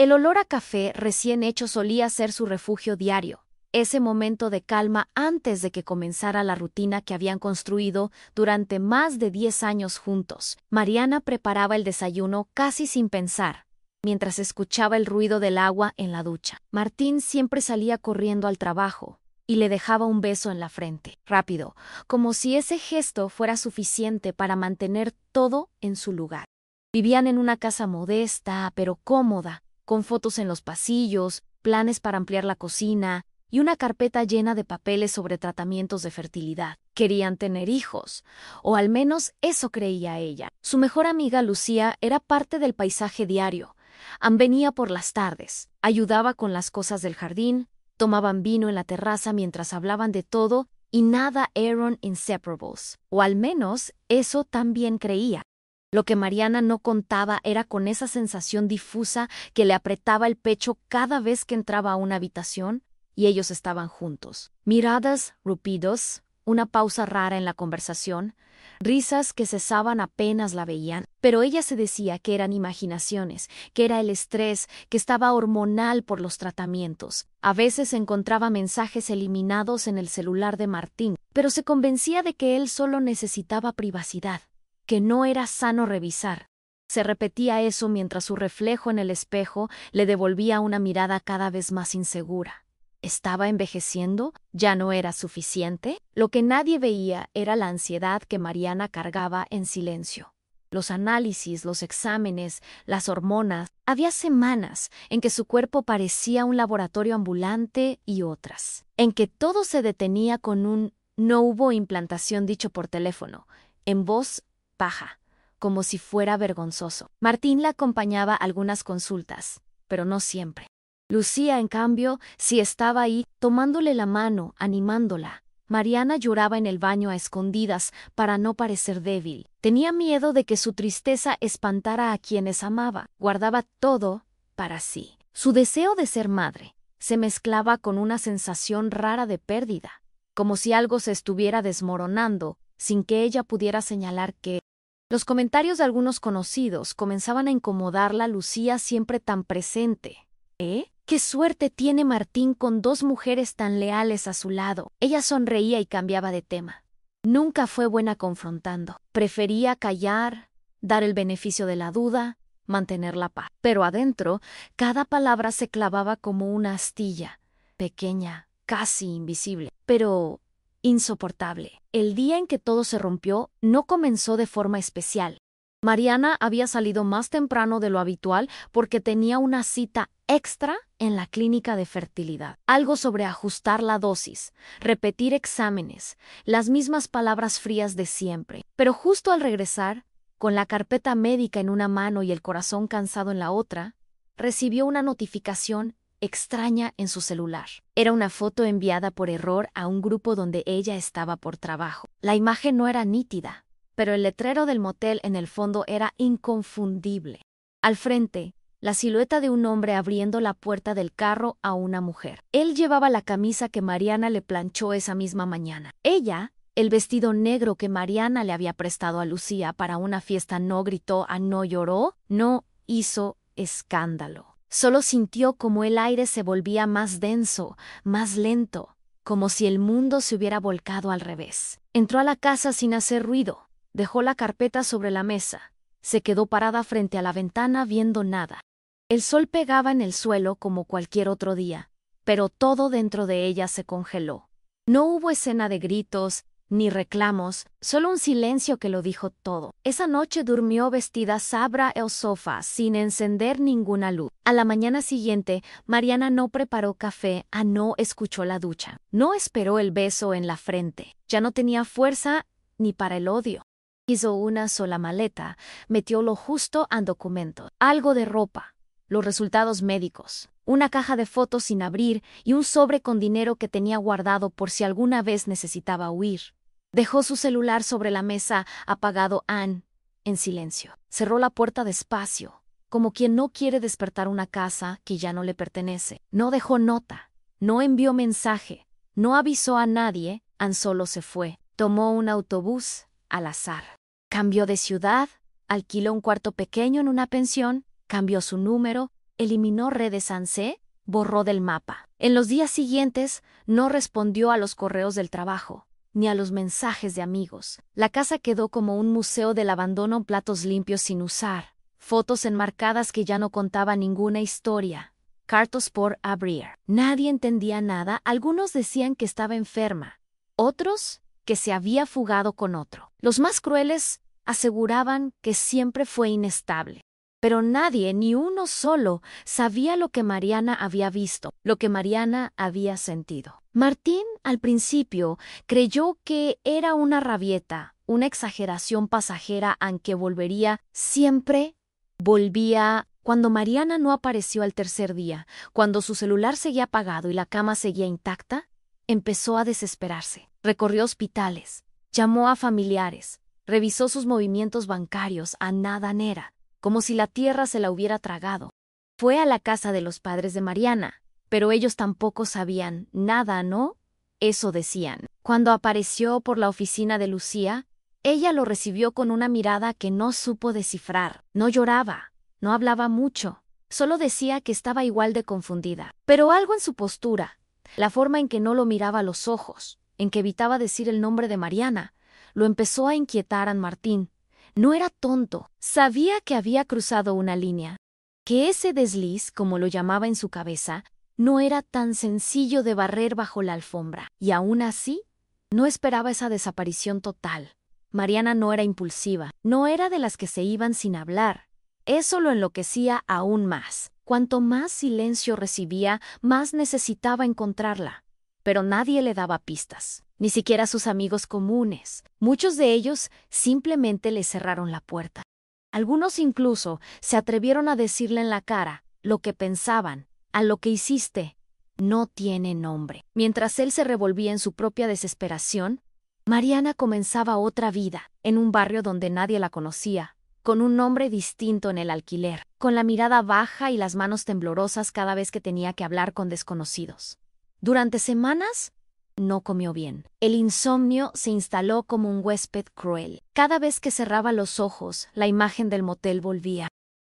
El olor a café recién hecho solía ser su refugio diario, ese momento de calma antes de que comenzara la rutina que habían construido durante más de 10 años juntos. Mariana preparaba el desayuno casi sin pensar, mientras escuchaba el ruido del agua en la ducha. Martín siempre salía corriendo al trabajo y le dejaba un beso en la frente, rápido, como si ese gesto fuera suficiente para mantener todo en su lugar. Vivían en una casa modesta, pero cómoda, con fotos en los pasillos, planes para ampliar la cocina y una carpeta llena de papeles sobre tratamientos de fertilidad. Querían tener hijos, o al menos eso creía ella. Su mejor amiga Lucía era parte del paisaje diario. Venía por las tardes, ayudaba con las cosas del jardín, tomaban vino en la terraza mientras hablaban de todo y nada eran inseparables, o al menos eso también creía. Lo que Mariana no contaba era con esa sensación difusa que le apretaba el pecho cada vez que entraba a una habitación y ellos estaban juntos. Miradas, rupidos, una pausa rara en la conversación, risas que cesaban apenas la veían, pero ella se decía que eran imaginaciones, que era el estrés, que estaba hormonal por los tratamientos. A veces encontraba mensajes eliminados en el celular de Martín, pero se convencía de que él solo necesitaba privacidad, que no era sano revisar. Se repetía eso mientras su reflejo en el espejo le devolvía una mirada cada vez más insegura. ¿Estaba envejeciendo? ¿Ya no era suficiente? Lo que nadie veía era la ansiedad que Mariana cargaba en silencio. Los análisis, los exámenes, las hormonas. Había semanas en que su cuerpo parecía un laboratorio ambulante y otras, en que todo se detenía con un "no hubo implantación" dicho por teléfono, en voz baja, como si fuera vergonzoso. Martín la acompañaba a algunas consultas, pero no siempre. Lucía, en cambio, sí estaba ahí, tomándole la mano, animándola. Mariana lloraba en el baño a escondidas para no parecer débil. Tenía miedo de que su tristeza espantara a quienes amaba. Guardaba todo para sí. Su deseo de ser madre se mezclaba con una sensación rara de pérdida, como si algo se estuviera desmoronando sin que ella pudiera señalar qué. Los comentarios de algunos conocidos comenzaban a incomodarla. Lucía siempre tan presente. ¿Qué suerte tiene Martín con 2 mujeres tan leales a su lado? Ella sonreía y cambiaba de tema. Nunca fue buena confrontando. Prefería callar, dar el beneficio de la duda, mantener la paz. Pero adentro, cada palabra se clavaba como una astilla, pequeña, casi invisible, pero insoportable. El día en que todo se rompió no comenzó de forma especial. Mariana había salido más temprano de lo habitual porque tenía una cita extra en la clínica de fertilidad. Algo sobre ajustar la dosis, repetir exámenes, las mismas palabras frías de siempre. Pero justo al regresar, con la carpeta médica en una mano y el corazón cansado en la otra, recibió una notificación extraña en su celular. Era una foto enviada por error a un grupo donde ella estaba por trabajo. La imagen no era nítida, pero el letrero del motel en el fondo era inconfundible. Al frente, la silueta de un hombre abriendo la puerta del carro a una mujer. Él llevaba la camisa que Mariana le planchó esa misma mañana. Ella, el vestido negro que Mariana le había prestado a Lucía para una fiesta. No gritó, no lloró, no hizo escándalo. Solo sintió como el aire se volvía más denso, más lento, como si el mundo se hubiera volcado al revés. Entró a la casa sin hacer ruido. Dejó la carpeta sobre la mesa. Se quedó parada frente a la ventana viendo nada. El sol pegaba en el suelo como cualquier otro día, pero todo dentro de ella se congeló. No hubo escena de gritos, ni reclamos, solo un silencio que lo dijo todo. Esa noche durmió vestida sobre el sofá, sin encender ninguna luz. A la mañana siguiente, Mariana no preparó café, no escuchó la ducha. No esperó el beso en la frente. Ya no tenía fuerza ni para el odio. Hizo una sola maleta, metió lo justo en documentos, algo de ropa, los resultados médicos, una caja de fotos sin abrir y un sobre con dinero que tenía guardado por si alguna vez necesitaba huir. Dejó su celular sobre la mesa, apagado en silencio. Cerró la puerta despacio, como quien no quiere despertar una casa que ya no le pertenece. No dejó nota, no envió mensaje, no avisó a nadie, solo se fue. Tomó un autobús al azar. Cambió de ciudad, alquiló un cuarto pequeño en una pensión, cambió su número, Eliminó redes ANSE, borró del mapa. En los días siguientes, no respondió a los correos del trabajo, ni a los mensajes de amigos. La casa quedó como un museo del abandono, platos limpios sin usar, fotos enmarcadas que ya no contaban ninguna historia, cartas por abrir. Nadie entendía nada, algunos decían que estaba enferma, otros que se había fugado con otro. Los más crueles aseguraban que siempre fue inestable. Pero nadie, ni uno solo, sabía lo que Mariana había visto, lo que Mariana había sentido. Martín, al principio, creyó que era una rabieta, una exageración pasajera, aunque siempre volvía. Cuando Mariana no apareció al tercer día, cuando su celular seguía apagado y la cama seguía intacta, empezó a desesperarse. Recorrió hospitales, llamó a familiares, revisó sus movimientos bancarios, a nada era, como si la tierra se la hubiera tragado. Fue a la casa de los padres de Mariana, pero ellos tampoco sabían nada, ¿no? Eso decían. Cuando apareció por la oficina de Lucía, ella lo recibió con una mirada que no supo descifrar. No lloraba, no hablaba mucho, solo decía que estaba igual de confundida. Pero algo en su postura, la forma en que no lo miraba a los ojos, en que evitaba decir el nombre de Mariana, lo empezó a inquietar a Martín. No era tonto, sabía que había cruzado una línea, que ese desliz, como lo llamaba en su cabeza, no era tan sencillo de barrer bajo la alfombra. Y aún así, no esperaba esa desaparición total. Mariana no era impulsiva, no era de las que se iban sin hablar. Eso lo enloquecía aún más. Cuanto más silencio recibía, más necesitaba encontrarla. Pero nadie le daba pistas, ni siquiera sus amigos comunes. Muchos de ellos simplemente le cerraron la puerta. Algunos incluso se atrevieron a decirle en la cara lo que pensaban: a lo que hiciste no tiene nombre. Mientras él se revolvía en su propia desesperación, Mariana comenzaba otra vida, en un barrio donde nadie la conocía, con un nombre distinto en el alquiler, con la mirada baja y las manos temblorosas cada vez que tenía que hablar con desconocidos. Durante semanas, no comió bien. El insomnio se instaló como un huésped cruel. Cada vez que cerraba los ojos, la imagen del motel volvía.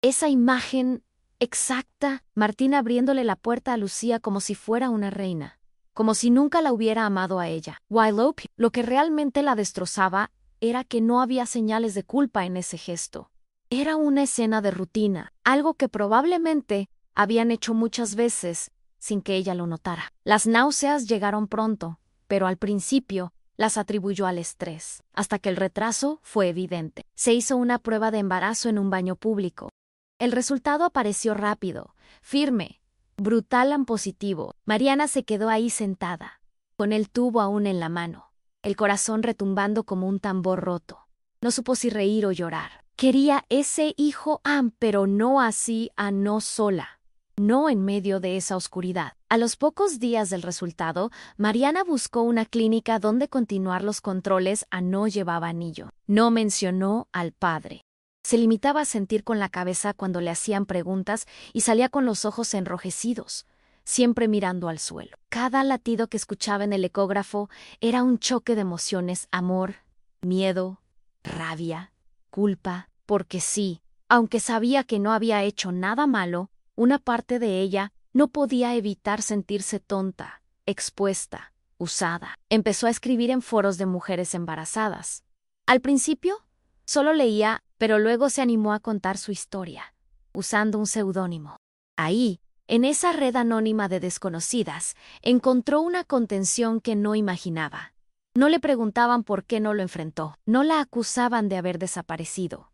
Esa imagen exacta, Martín abriéndole la puerta a Lucía como si fuera una reina, como si nunca la hubiera amado a ella. Lo que realmente la destrozaba era que no había señales de culpa en ese gesto. Era una escena de rutina, algo que probablemente habían hecho muchas veces sin que ella lo notara. Las náuseas llegaron pronto, pero al principio las atribuyó al estrés, hasta que el retraso fue evidente. Se hizo una prueba de embarazo en un baño público. El resultado apareció rápido, firme, brutal y positivo. Mariana se quedó ahí sentada, con el tubo aún en la mano, el corazón retumbando como un tambor roto. No supo si reír o llorar. Quería ese hijo, pero no así, no sola. No en medio de esa oscuridad. A los pocos días del resultado, Mariana buscó una clínica donde continuar los controles. No llevaba anillo. No mencionó al padre. Se limitaba a sentir con la cabeza cuando le hacían preguntas y salía con los ojos enrojecidos, siempre mirando al suelo. Cada latido que escuchaba en el ecógrafo era un choque de emociones: amor, miedo, rabia, culpa, porque sí, aunque sabía que no había hecho nada malo, una parte de ella no podía evitar sentirse tonta, expuesta, usada. Empezó a escribir en foros de mujeres embarazadas. Al principio, solo leía, pero luego se animó a contar su historia, usando un seudónimo. Ahí, en esa red anónima de desconocidas, encontró una contención que no imaginaba. No le preguntaban por qué no lo enfrentó, no la acusaban de haber desaparecido,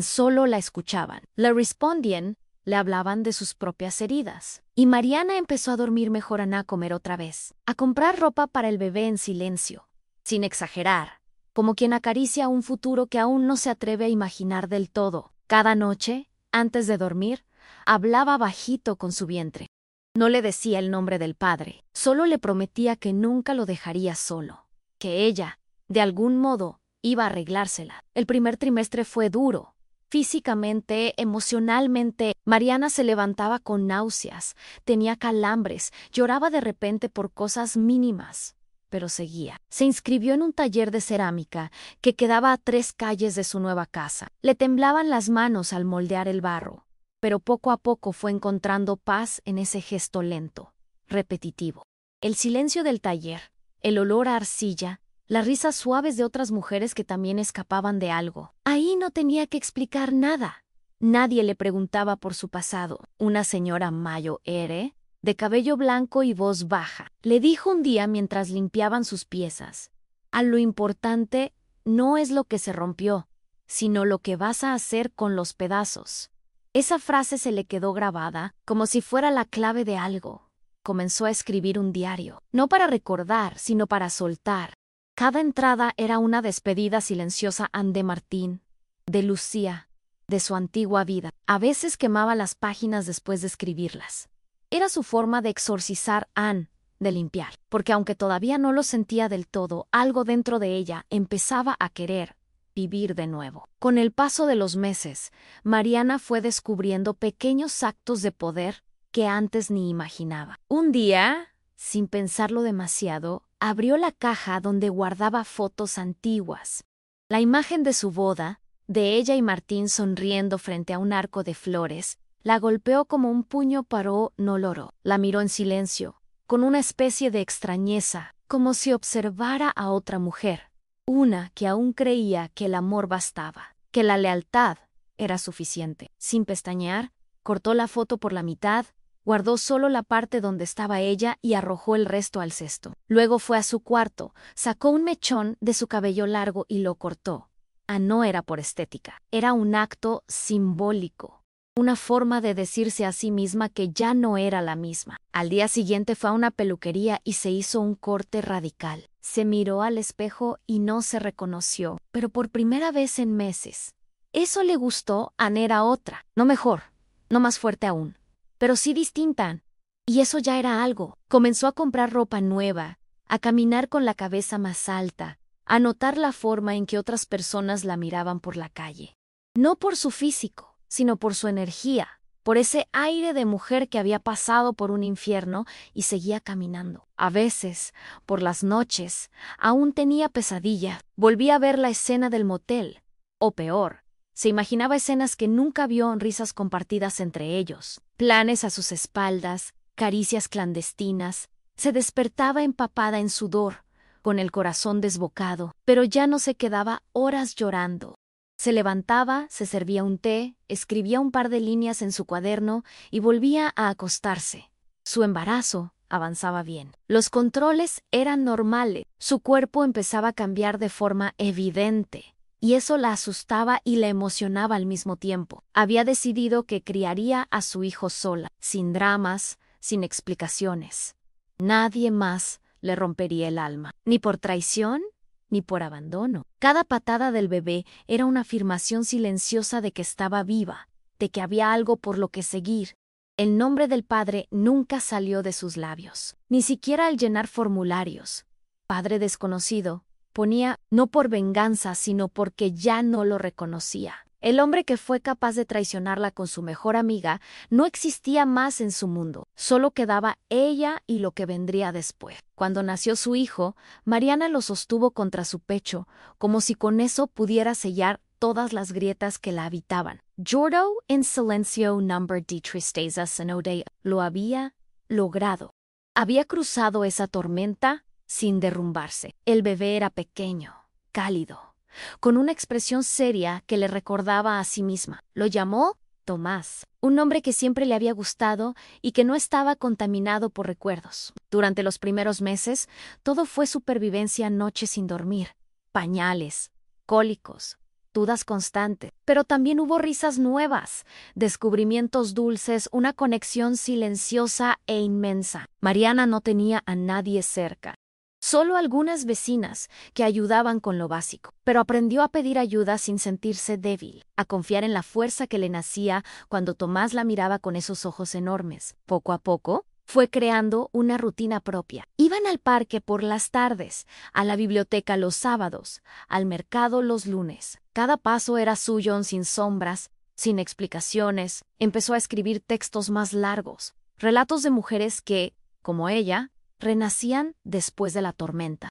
solo la escuchaban. Le respondían, le hablaban de sus propias heridas. Y Mariana empezó a dormir mejor, a comer otra vez, a comprar ropa para el bebé en silencio, sin exagerar, como quien acaricia un futuro que aún no se atreve a imaginar del todo. Cada noche, antes de dormir, hablaba bajito con su vientre. No le decía el nombre del padre, solo le prometía que nunca lo dejaría solo, que ella, de algún modo, iba a arreglársela. El primer trimestre fue duro. Físicamente, emocionalmente, Mariana se levantaba con náuseas, tenía calambres, lloraba de repente por cosas mínimas, pero seguía. Se inscribió en un taller de cerámica que quedaba a 3 calles de su nueva casa. Le temblaban las manos al moldear el barro. pero poco a poco fue encontrando paz en ese gesto lento, repetitivo. El silencio del taller, el olor a arcilla, las risas suaves de otras mujeres que también escapaban de algo. Ahí no tenía que explicar nada. Nadie le preguntaba por su pasado. Una señora Mayo Ere, de cabello blanco y voz baja, le dijo un día mientras limpiaban sus piezas: «A lo importante no es lo que se rompió, sino lo que vas a hacer con los pedazos». Esa frase se le quedó grabada como si fuera la clave de algo. Comenzó a escribir un diario, no para recordar, sino para soltar. Cada entrada era una despedida silenciosa a Anne de Martín, de Lucía, de su antigua vida. A veces quemaba las páginas después de escribirlas. Era su forma de exorcizar a Anne, de limpiar, porque aunque todavía no lo sentía del todo, algo dentro de ella empezaba a querer vivir de nuevo. Con el paso de los meses, Mariana fue descubriendo pequeños actos de poder que antes ni imaginaba. Un día, sin pensarlo demasiado, abrió la caja donde guardaba fotos antiguas. La imagen de su boda, de ella y Martín sonriendo frente a un arco de flores, la golpeó como un puño, paró, no logró. La miró en silencio, con una especie de extrañeza, como si observara a otra mujer. Una que aún creía que el amor bastaba, que la lealtad era suficiente. Sin pestañear, cortó la foto por la mitad, guardó solo la parte donde estaba ella y arrojó el resto al cesto. Luego fue a su cuarto, sacó un mechón de su cabello largo y lo cortó. No era por estética, era un acto simbólico. Una forma de decirse a sí misma que ya no era la misma. Al día siguiente fue a una peluquería y se hizo un corte radical. Se miró al espejo y no se reconoció, pero por primera vez en meses. Eso le gustó. Anne era otra, no mejor, no más fuerte aún, pero sí distinta. Y eso ya era algo. Comenzó a comprar ropa nueva, a caminar con la cabeza más alta, a notar la forma en que otras personas la miraban por la calle. No por su físico, sino por su energía, por ese aire de mujer que había pasado por un infierno y seguía caminando. A veces, por las noches, aún tenía pesadilla. Volvía a ver la escena del motel. O peor, se imaginaba escenas que nunca vio en risas compartidas entre ellos. Planes a sus espaldas, caricias clandestinas. Se despertaba empapada en sudor, con el corazón desbocado, pero ya no se quedaba horas llorando. Se levantaba, se servía un té, escribía un par de líneas en su cuaderno y volvía a acostarse. Su embarazo avanzaba bien. Los controles eran normales. Su cuerpo empezaba a cambiar de forma evidente, y eso la asustaba y la emocionaba al mismo tiempo. Había decidido que criaría a su hijo sola, sin dramas, sin explicaciones. Nadie más le rompería el alma, ni por traición, ni por abandono. Cada patada del bebé era una afirmación silenciosa de que estaba viva, de que había algo por lo que seguir. El nombre del padre nunca salió de sus labios, ni siquiera al llenar formularios. Padre desconocido, ponía no por venganza, sino porque ya no lo reconocía. El hombre que fue capaz de traicionarla con su mejor amiga no existía más en su mundo. Solo quedaba ella y lo que vendría después. Cuando nació su hijo, Mariana lo sostuvo contra su pecho, como si con eso pudiera sellar todas las grietas que la habitaban. Lloró en silencio number de tristeza senode. Lo había logrado. Había cruzado esa tormenta sin derrumbarse. El bebé era pequeño, cálido, con una expresión seria que le recordaba a sí misma. Lo llamó Tomás, un nombre que siempre le había gustado y que no estaba contaminado por recuerdos. Durante los primeros meses, todo fue supervivencia, noches sin dormir, pañales, cólicos, dudas constantes. Pero también hubo risas nuevas, descubrimientos dulces, una conexión silenciosa e inmensa. Mariana no tenía a nadie cerca. Solo algunas vecinas que ayudaban con lo básico, pero aprendió a pedir ayuda sin sentirse débil, a confiar en la fuerza que le nacía cuando Tomás la miraba con esos ojos enormes. Poco a poco, fue creando una rutina propia. Iban al parque por las tardes, a la biblioteca los sábados, al mercado los lunes. Cada paso era suyo, sin sombras, sin explicaciones. Empezó a escribir textos más largos, relatos de mujeres que, como ella, renacían después de la tormenta.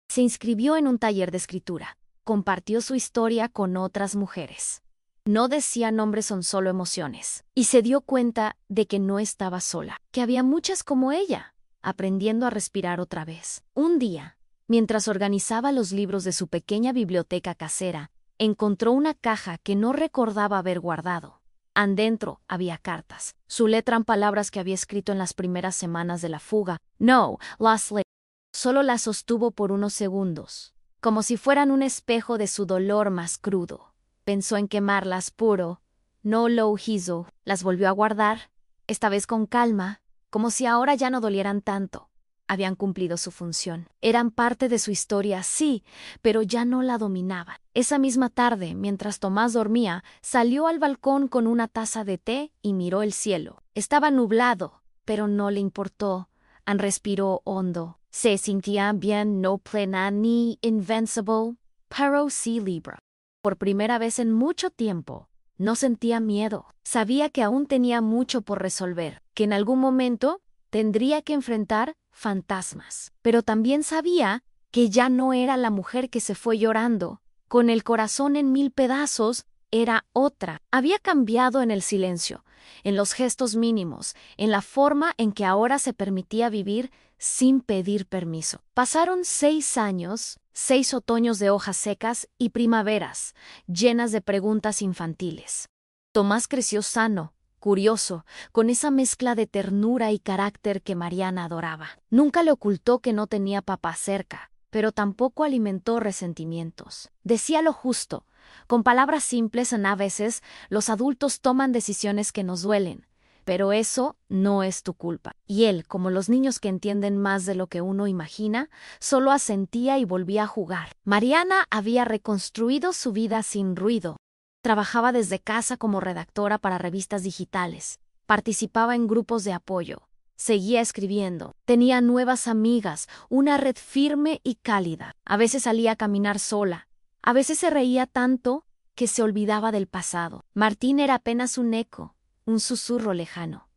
Se inscribió en un taller de escritura. Compartió su historia con otras mujeres. No decía nombres, son solo emociones. Y se dio cuenta de que no estaba sola, que había muchas como ella, aprendiendo a respirar otra vez. Un día, mientras organizaba los libros de su pequeña biblioteca casera, encontró una caja que no recordaba haber guardado. Adentro había cartas. Su letra en palabras que había escrito en las primeras semanas de la fuga. No, lost letters. Solo las sostuvo por unos segundos, como si fueran un espejo de su dolor más crudo. Pensó en quemarlas puro. No lo hizo. Las volvió a guardar, esta vez con calma, como si ahora ya no dolieran tanto. Habían cumplido su función. Eran parte de su historia, sí, pero ya no la dominaban. Esa misma tarde, mientras Tomás dormía, salió al balcón con una taza de té y miró el cielo. Estaba nublado, pero no le importó. Respiró hondo. Se sentía bien, no plena ni invencible, pero sí libre. Por primera vez en mucho tiempo, no sentía miedo. Sabía que aún tenía mucho por resolver, que en algún momento tendría que enfrentar fantasmas. Pero también sabía que ya no era la mujer que se fue llorando, con el corazón en 1000 pedazos, era otra. Había cambiado en el silencio, en los gestos mínimos, en la forma en que ahora se permitía vivir sin pedir permiso. Pasaron 6 años, 6 otoños de hojas secas y primaveras, llenas de preguntas infantiles. Tomás creció sano, curioso, con esa mezcla de ternura y carácter que Mariana adoraba. Nunca le ocultó que no tenía papá cerca, pero tampoco alimentó resentimientos. Decía lo justo. Con palabras simples, a veces los adultos toman decisiones que nos duelen, pero eso no es tu culpa. Y él, como los niños que entienden más de lo que uno imagina, solo asentía y volvía a jugar. Mariana había reconstruido su vida sin ruido. Trabajaba desde casa como redactora para revistas digitales. Participaba en grupos de apoyo. Seguía escribiendo. Tenía nuevas amigas, una red firme y cálida. A veces salía a caminar sola. A veces se reía tanto que se olvidaba del pasado. Martín era apenas un eco, un susurro lejano.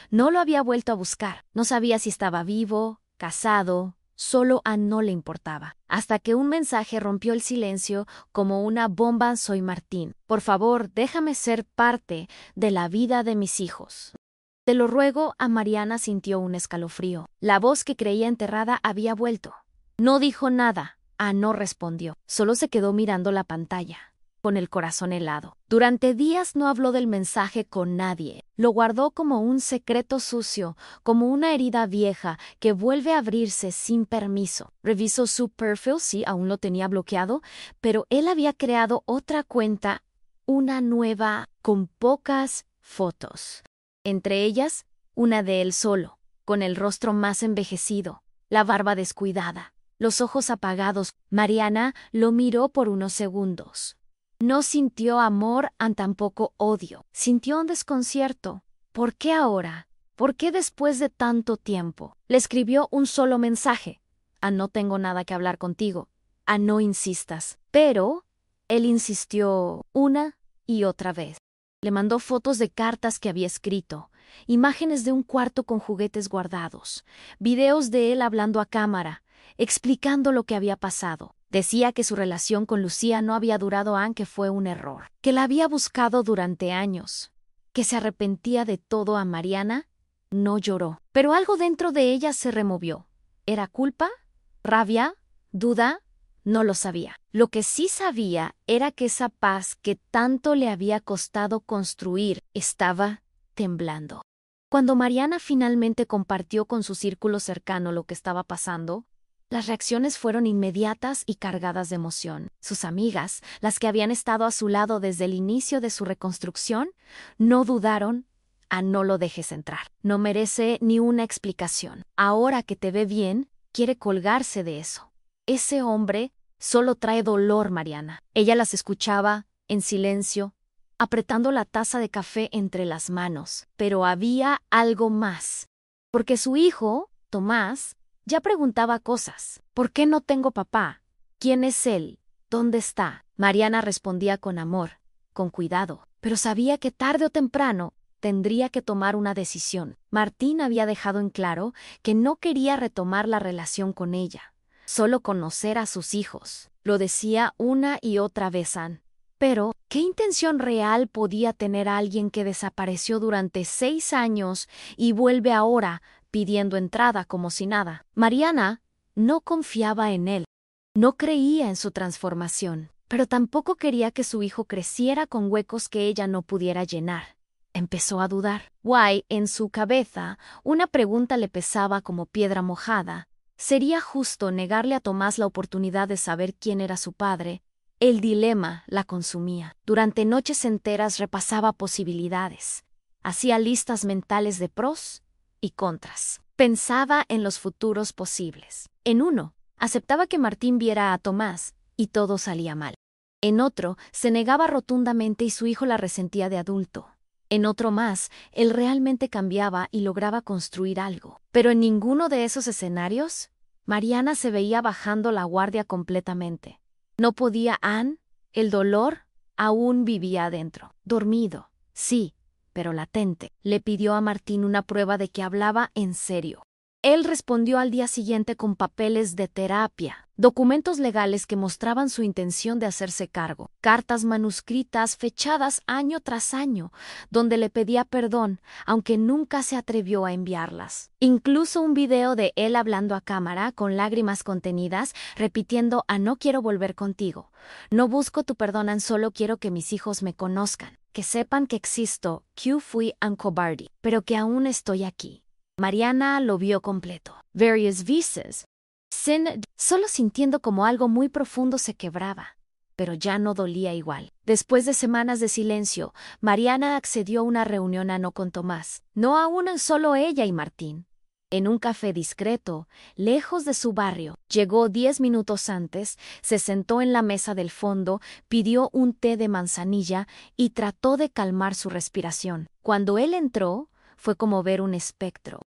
No lo había vuelto a buscar. No sabía si estaba vivo, casado. Solo a no le importaba. Hasta que un mensaje rompió el silencio como una bomba. Soy Martín. Por favor, déjame ser parte de la vida de mis hijos. Te lo ruego. A Mariana sintió un escalofrío. La voz que creía enterrada había vuelto. No dijo nada. No respondió. Solo se quedó mirando la pantalla, con el corazón helado. Durante días no habló del mensaje con nadie. Lo guardó como un secreto sucio, como una herida vieja que vuelve a abrirse sin permiso. Revisó su perfil, sí, aún lo tenía bloqueado, pero él había creado otra cuenta, una nueva, con pocas fotos. Entre ellas, una de él solo, con el rostro más envejecido, la barba descuidada, los ojos apagados. Mariana lo miró por unos segundos. No sintió amor, tampoco odio. Sintió un desconcierto. ¿Por qué ahora? ¿Por qué después de tanto tiempo? Le escribió un solo mensaje. No tengo nada que hablar contigo. No insistas. Pero él insistió una y otra vez. Le mandó fotos de cartas que había escrito, imágenes de un cuarto con juguetes guardados, videos de él hablando a cámara, explicando lo que había pasado. Decía que su relación con Lucía no había durado, que fue un error, que la había buscado durante años, que se arrepentía de todo. A Mariana no lloró, pero algo dentro de ella se removió. ¿Era culpa? ¿Rabia? ¿Duda? No lo sabía. Lo que sí sabía era que esa paz que tanto le había costado construir estaba temblando. Cuando Mariana finalmente compartió con su círculo cercano lo que estaba pasando, las reacciones fueron inmediatas y cargadas de emoción. Sus amigas, las que habían estado a su lado desde el inicio de su reconstrucción, no dudaron. No lo dejes entrar. No merece ni una explicación. Ahora que te ve bien, quiere colgarse de eso. Ese hombre solo trae dolor, Mariana. Ella las escuchaba, en silencio, apretando la taza de café entre las manos. Pero había algo más. Porque su hijo, Tomás, ya preguntaba cosas. ¿Por qué no tengo papá? ¿Quién es él? ¿Dónde está? Mariana respondía con amor, con cuidado, pero sabía que tarde o temprano tendría que tomar una decisión. Martín había dejado en claro que no quería retomar la relación con ella, solo conocer a sus hijos. Lo decía una y otra vez, Pero, ¿qué intención real podía tener alguien que desapareció durante 6 años y vuelve ahora pidiendo entrada como si nada? Mariana no confiaba en él, no creía en su transformación, pero tampoco quería que su hijo creciera con huecos que ella no pudiera llenar. Empezó a dudar. Why, en su cabeza, una pregunta le pesaba como piedra mojada. ¿Sería justo negarle a Tomás la oportunidad de saber quién era su padre? El dilema la consumía. Durante noches enteras repasaba posibilidades. Hacía listas mentales de pros y contras. Pensaba en los futuros posibles. En uno, aceptaba que Martín viera a Tomás y todo salía mal. En otro, se negaba rotundamente y su hijo la resentía de adulto. En otro más, él realmente cambiaba y lograba construir algo. Pero en ninguno de esos escenarios, Mariana se veía bajando la guardia completamente. No podía el dolor aún vivía adentro. Dormido, sí, pero latente. Le pidió a Martín una prueba de que hablaba en serio. Él respondió al día siguiente con papeles de terapia, documentos legales que mostraban su intención de hacerse cargo, cartas manuscritas fechadas año tras año, donde le pedía perdón, aunque nunca se atrevió a enviarlas. Incluso un video de él hablando a cámara, con lágrimas contenidas, repitiendo no quiero volver contigo, no busco tu perdón, solo quiero que mis hijos me conozcan, que sepan que existo, que fui un cobarde, pero que aún estoy aquí. Mariana lo vio completo. Various veces. Solo sintiendo como algo muy profundo se quebraba, pero ya no dolía igual. Después de semanas de silencio, Mariana accedió a una reunión con Tomás. No aún solo ella y Martín. En un café discreto, lejos de su barrio, llegó 10 minutos antes, se sentó en la mesa del fondo, pidió un té de manzanilla y trató de calmar su respiración. Cuando él entró, fue como ver un espectro,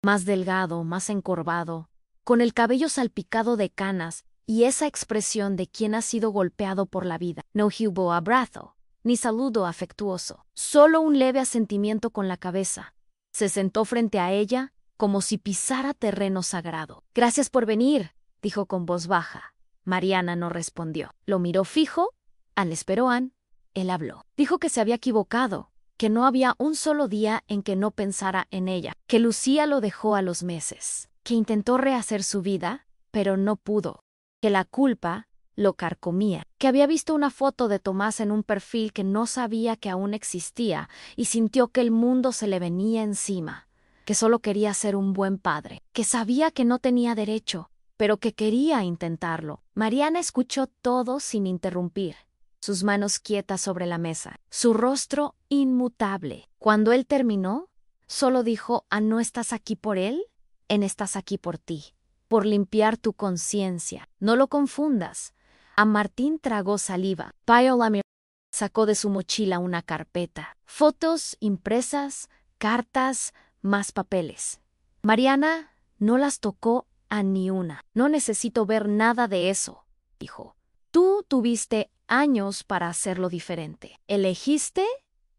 más delgado, más encorvado, con el cabello salpicado de canas y esa expresión de quien ha sido golpeado por la vida. No hubo abrazo, ni saludo afectuoso, solo un leve asentimiento con la cabeza. Se sentó frente a ella como si pisara terreno sagrado. Gracias por venir, dijo con voz baja. Mariana no respondió. Lo miró fijo, esperó. Él habló. Dijo que se había equivocado, que no había un solo día en que no pensara en ella, que Lucía lo dejó a los meses, que intentó rehacer su vida, pero no pudo, que la culpa lo carcomía, que había visto una foto de Tomás en un perfil que no sabía que aún existía y sintió que el mundo se le venía encima, que solo quería ser un buen padre, que sabía que no tenía derecho, pero que quería intentarlo. Mariana escuchó todo sin interrumpir, sus manos quietas sobre la mesa, su rostro inmutable. Cuando él terminó, solo dijo: ¿no estás aquí por él? Estás aquí por ti, por limpiar tu conciencia. No lo confundas. Martín tragó saliva. Paola sacó de su mochila una carpeta. Fotos impresas, cartas, más papeles. Mariana no las tocó a ni una. No necesito ver nada de eso, dijo. Tú tuviste años para hacerlo diferente. Elegiste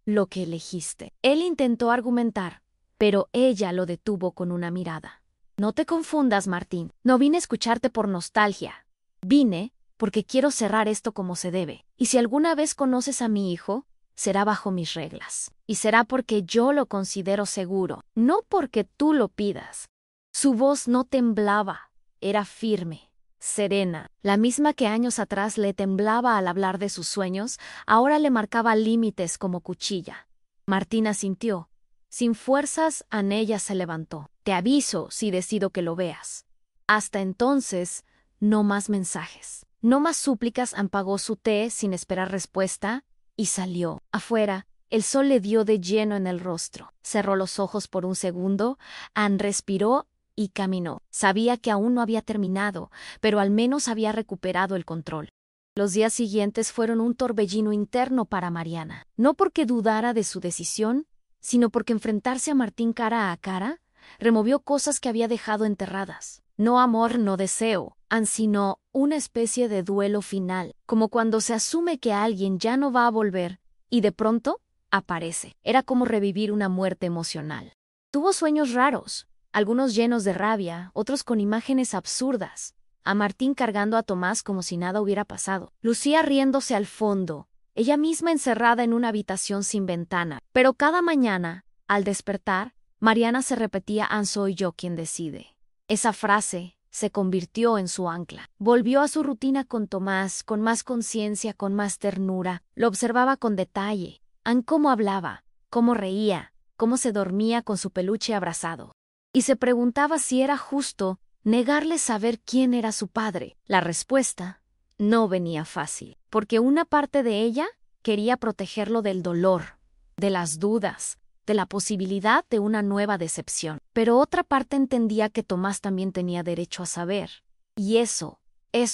lo que elegiste. Él intentó argumentar, pero ella lo detuvo con una mirada. No te confundas, Martín. No vine a escucharte por nostalgia. Vine porque quiero cerrar esto como se debe. Y si alguna vez conoces a mi hijo, será bajo mis reglas. Y será porque yo lo considero seguro, no porque tú lo pidas. Su voz no temblaba, era firme, serena. La misma que años atrás le temblaba al hablar de sus sueños, ahora le marcaba límites como cuchilla. Martín asintió. Sin fuerzas, ella se levantó. Te aviso si decido que lo veas. Hasta entonces, no más mensajes. No más súplicas. Pagó su té sin esperar respuesta y salió. Afuera, el sol le dio de lleno en el rostro. Cerró los ojos por un segundo, respiró y caminó. Sabía que aún no había terminado, pero al menos había recuperado el control. Los días siguientes fueron un torbellino interno para Mariana. No porque dudara de su decisión, sino porque enfrentarse a Martín cara a cara removió cosas que había dejado enterradas. No amor, no deseo, sino una especie de duelo final, como cuando se asume que alguien ya no va a volver y de pronto aparece. Era como revivir una muerte emocional. Tuvo sueños raros, algunos llenos de rabia, otros con imágenes absurdas. A Martín cargando a Tomás como si nada hubiera pasado. Lucía riéndose al fondo, ella misma encerrada en una habitación sin ventana. Pero cada mañana, al despertar, Mariana se repetía: soy yo quien decide. Esa frase se convirtió en su ancla. Volvió a su rutina con Tomás, con más conciencia, con más ternura. Lo observaba con detalle. Cómo hablaba, cómo reía, cómo se dormía con su peluche abrazado. Y se preguntaba si era justo negarle saber quién era su padre. La respuesta no venía fácil, porque una parte de ella quería protegerlo del dolor, de las dudas, de la posibilidad de una nueva decepción. Pero otra parte entendía que Tomás también tenía derecho a saber. Y eso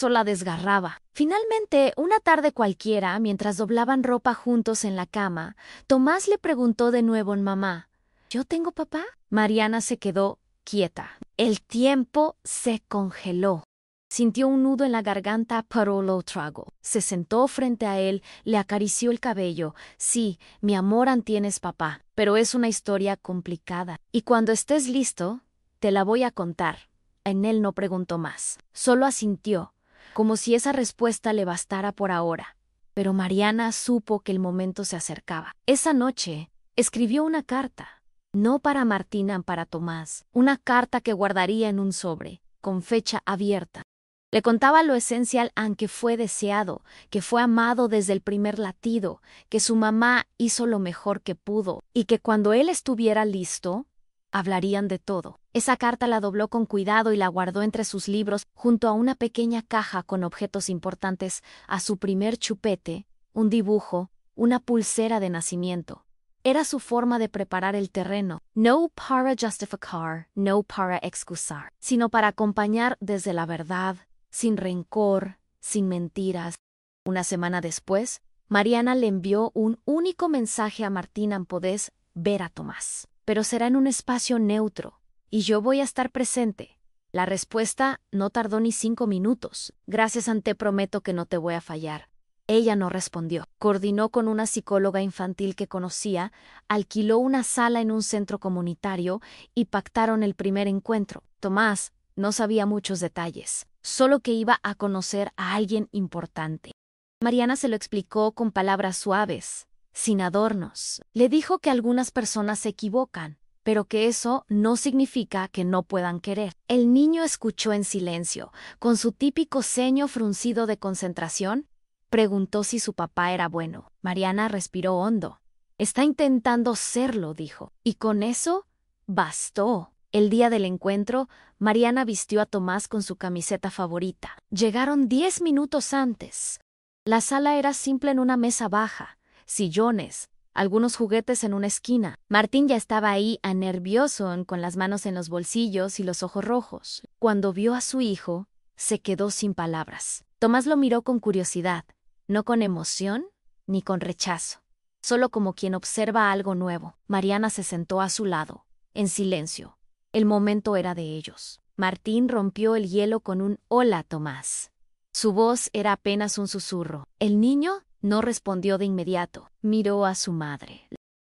la desgarraba. Finalmente, una tarde cualquiera, mientras doblaban ropa juntos en la cama, Tomás le preguntó de nuevo a mamá: ¿yo tengo papá? Mariana se quedó quieta. El tiempo se congeló. Sintió un nudo en la garganta, pero lo tragó. Se sentó frente a él, le acarició el cabello. Sí, mi amor, tienes papá, pero es una historia complicada. Y cuando estés listo, te la voy a contar. Él no preguntó más. Solo asintió, como si esa respuesta le bastara por ahora. Pero Mariana supo que el momento se acercaba. Esa noche, escribió una carta. No para Martín, para Tomás. Una carta que guardaría en un sobre, con fecha abierta. Le contaba lo esencial: que fue deseado, que fue amado desde el primer latido, que su mamá hizo lo mejor que pudo, y que cuando él estuviera listo, hablarían de todo. Esa carta la dobló con cuidado y la guardó entre sus libros, junto a una pequeña caja con objetos importantes: a su primer chupete, un dibujo, una pulsera de nacimiento. Era su forma de preparar el terreno, no para justificar, no para excusar, sino para acompañar desde la verdad, sin rencor, sin mentiras. Una semana después, Mariana le envió un único mensaje a Martín: podés ver a Tomás, pero será en un espacio neutro, y yo voy a estar presente. La respuesta no tardó ni 5 minutos. Gracias, te prometo que no te voy a fallar. Ella no respondió. Coordinó con una psicóloga infantil que conocía, alquiló una sala en un centro comunitario y pactaron el primer encuentro. Tomás no sabía muchos detalles, solo que iba a conocer a alguien importante. Mariana se lo explicó con palabras suaves, sin adornos. Le dijo que algunas personas se equivocan, pero que eso no significa que no puedan querer. El niño escuchó en silencio, con su típico ceño fruncido de concentración. Preguntó si su papá era bueno. Mariana respiró hondo. Está intentando serlo, dijo. Y con eso bastó. El día del encuentro, Mariana vistió a Tomás con su camiseta favorita. Llegaron 10 minutos antes. La sala era simple, en una mesa baja, sillones, algunos juguetes en una esquina. Martín ya estaba ahí, nervioso, con las manos en los bolsillos y los ojos rojos. Cuando vio a su hijo, se quedó sin palabras. Tomás lo miró con curiosidad, no con emoción ni con rechazo, solo como quien observa algo nuevo. Mariana se sentó a su lado, en silencio. El momento era de ellos. Martín rompió el hielo con un «Hola, Tomás». Su voz era apenas un susurro. El niño no respondió de inmediato. Miró a su madre.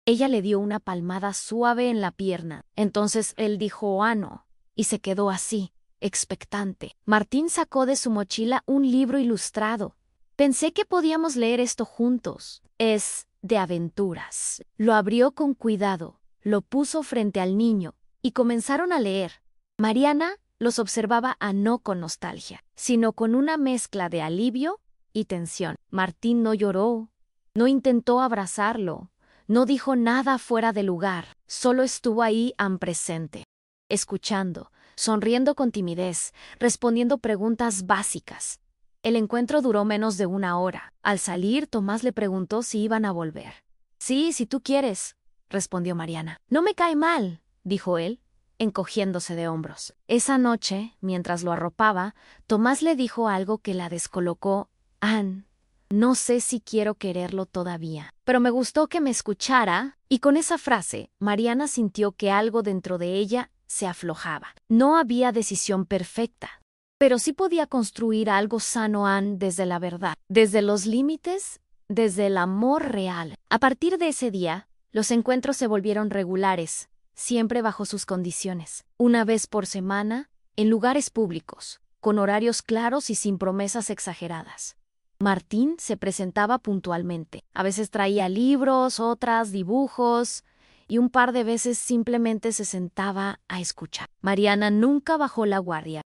Ella le dio una palmada suave en la pierna. Entonces él dijo «Ano», y se quedó así, expectante. Martín sacó de su mochila un libro ilustrado. Pensé que podíamos leer esto juntos. Es de aventuras. Lo abrió con cuidado, lo puso frente al niño, y comenzaron a leer. Mariana los observaba no con nostalgia, sino con una mezcla de alivio y tensión. Martín no lloró, no intentó abrazarlo, no dijo nada fuera de lugar, solo estuvo ahí presente, escuchando, sonriendo con timidez, respondiendo preguntas básicas. El encuentro duró menos de 1 hora. Al salir, Tomás le preguntó si iban a volver. Sí, si tú quieres, respondió Mariana. No me cae mal, dijo él, encogiéndose de hombros. Esa noche, mientras lo arropaba, Tomás le dijo algo que la descolocó. Ann, no sé si quiero quererlo todavía, pero me gustó que me escuchara, y con esa frase, Mariana sintió que algo dentro de ella se aflojaba. No había decisión perfecta, pero sí podía construir algo sano desde la verdad, desde los límites, desde el amor real. A partir de ese día, los encuentros se volvieron regulares, siempre bajo sus condiciones. Una vez por semana, en lugares públicos, con horarios claros y sin promesas exageradas. Martín se presentaba puntualmente. A veces traía libros, otras dibujos, y un par de veces simplemente se sentaba a escuchar. Mariana nunca bajó la guardia.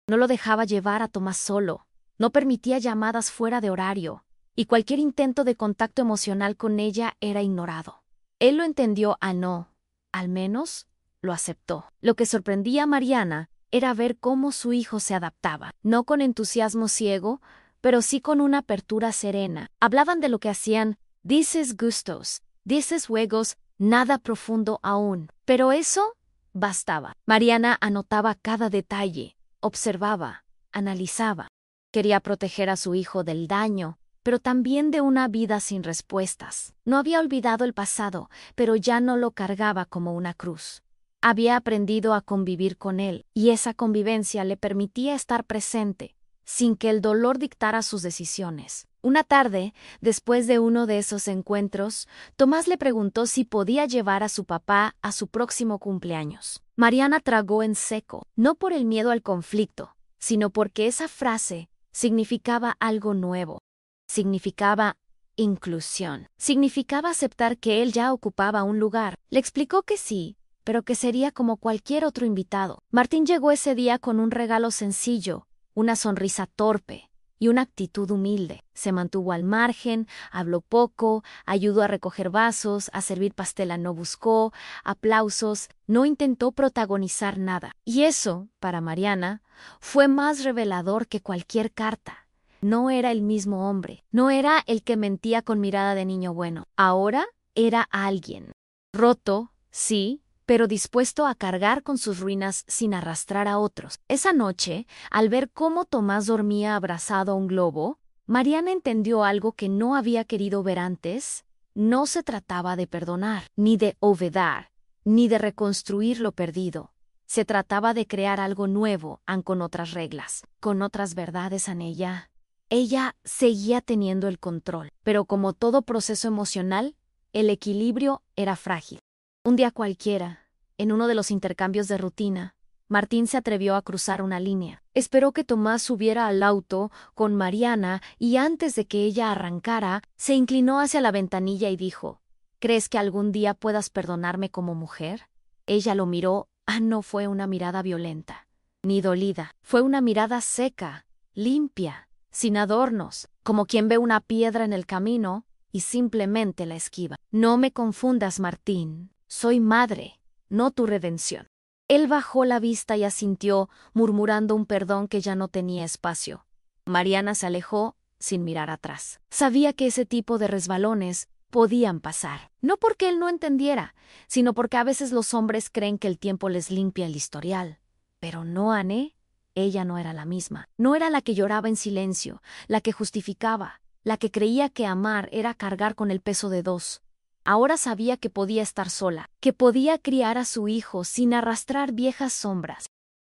No lo dejaba llevar a Tomás solo. No permitía llamadas fuera de horario, y cualquier intento de contacto emocional con ella era ignorado. Él lo entendió al menos lo aceptó. Lo que sorprendía a Mariana era ver cómo su hijo se adaptaba, no con entusiasmo ciego, pero sí con una apertura serena. Hablaban de lo que hacían, dices gustos, dices juegos, nada profundo aún. Pero eso bastaba. Mariana anotaba cada detalle, observaba, analizaba. Quería proteger a su hijo del daño, pero también de una vida sin respuestas. No había olvidado el pasado, pero ya no lo cargaba como una cruz. Había aprendido a convivir con él, y esa convivencia le permitía estar presente, sin que el dolor dictara sus decisiones. Una tarde, después de uno de esos encuentros, Tomás le preguntó si podía llevar a su papá a su próximo cumpleaños. Mariana tragó en seco, no por el miedo al conflicto, sino porque esa frase significaba algo nuevo. Significaba inclusión. Significaba aceptar que él ya ocupaba un lugar. Le explicó que sí, pero que sería como cualquier otro invitado. Martín llegó ese día con un regalo sencillo, una sonrisa torpe y una actitud humilde. Se mantuvo al margen, habló poco, ayudó a recoger vasos, a servir pastela, no buscó aplausos, no intentó protagonizar nada. Y eso, para Mariana, fue más revelador que cualquier carta. No era el mismo hombre, no era el que mentía con mirada de niño bueno. Ahora era alguien. Roto, sí, pero dispuesto a cargar con sus ruinas sin arrastrar a otros. Esa noche, al ver cómo Tomás dormía abrazado a un globo, Mariana entendió algo que no había querido ver antes. No se trataba de perdonar, ni de olvidar, ni de reconstruir lo perdido. Se trataba de crear algo nuevo, con otras reglas, con otras verdades en ella. Ella seguía teniendo el control, pero como todo proceso emocional, el equilibrio era frágil. Un día cualquiera, en uno de los intercambios de rutina, Martín se atrevió a cruzar una línea. Esperó que Tomás subiera al auto con Mariana y antes de que ella arrancara, se inclinó hacia la ventanilla y dijo, ¿crees que algún día puedas perdonarme como mujer? Ella lo miró. No fue una mirada violenta, ni dolida. Fue una mirada seca, limpia, sin adornos, como quien ve una piedra en el camino y simplemente la esquiva. No me confundas, Martín. Soy madre, no tu redención. Él bajó la vista y asintió, murmurando un perdón que ya no tenía espacio. Mariana se alejó sin mirar atrás. Sabía que ese tipo de resbalones podían pasar. No porque él no entendiera, sino porque a veces los hombres creen que el tiempo les limpia el historial. Pero no, Anne. Ella no era la misma. No era la que lloraba en silencio, la que justificaba, la que creía que amar era cargar con el peso de dos. Ahora sabía que podía estar sola, que podía criar a su hijo sin arrastrar viejas sombras.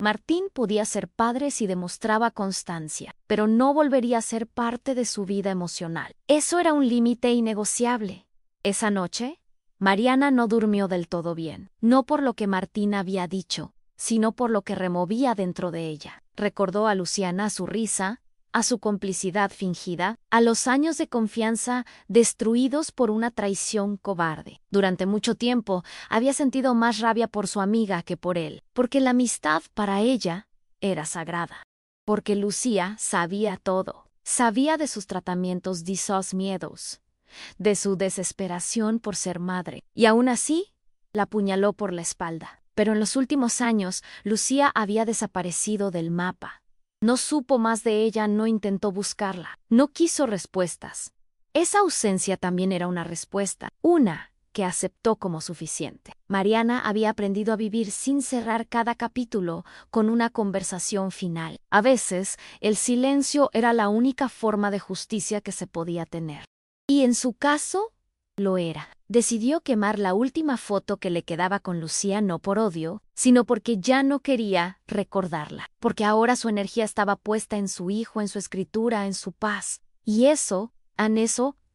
Martín podía ser padre si demostraba constancia, pero no volvería a ser parte de su vida emocional. Eso era un límite innegociable. Esa noche, Mariana no durmió del todo bien, no por lo que Martín había dicho, sino por lo que removía dentro de ella. Recordó a Luciana, a su risa, a su complicidad fingida, a los años de confianza destruidos por una traición cobarde. Durante mucho tiempo había sentido más rabia por su amiga que por él, porque la amistad para ella era sagrada. Porque Lucía sabía todo, sabía de sus tratamientos, de sus miedos, de su desesperación por ser madre, y aún así la apuñaló por la espalda. Pero en los últimos años, Lucía había desaparecido del mapa. No supo más de ella, no intentó buscarla, no quiso respuestas. Esa ausencia también era una respuesta, una que aceptó como suficiente. Mariana había aprendido a vivir sin cerrar cada capítulo con una conversación final. A veces, el silencio era la única forma de justicia que se podía tener. Y en su caso, lo era. Decidió quemar la última foto que le quedaba con Lucía no por odio, sino porque ya no quería recordarla, porque ahora su energía estaba puesta en su hijo, en su escritura, en su paz. Y eso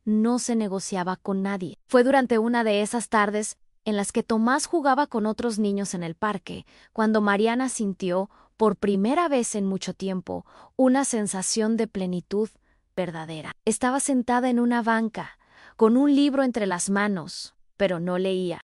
no se negociaba con nadie. Fue durante una de esas tardes en las que Tomás jugaba con otros niños en el parque, cuando Mariana sintió, por primera vez en mucho tiempo, una sensación de plenitud verdadera. Estaba sentada en una banca, con un libro entre las manos, pero no leía.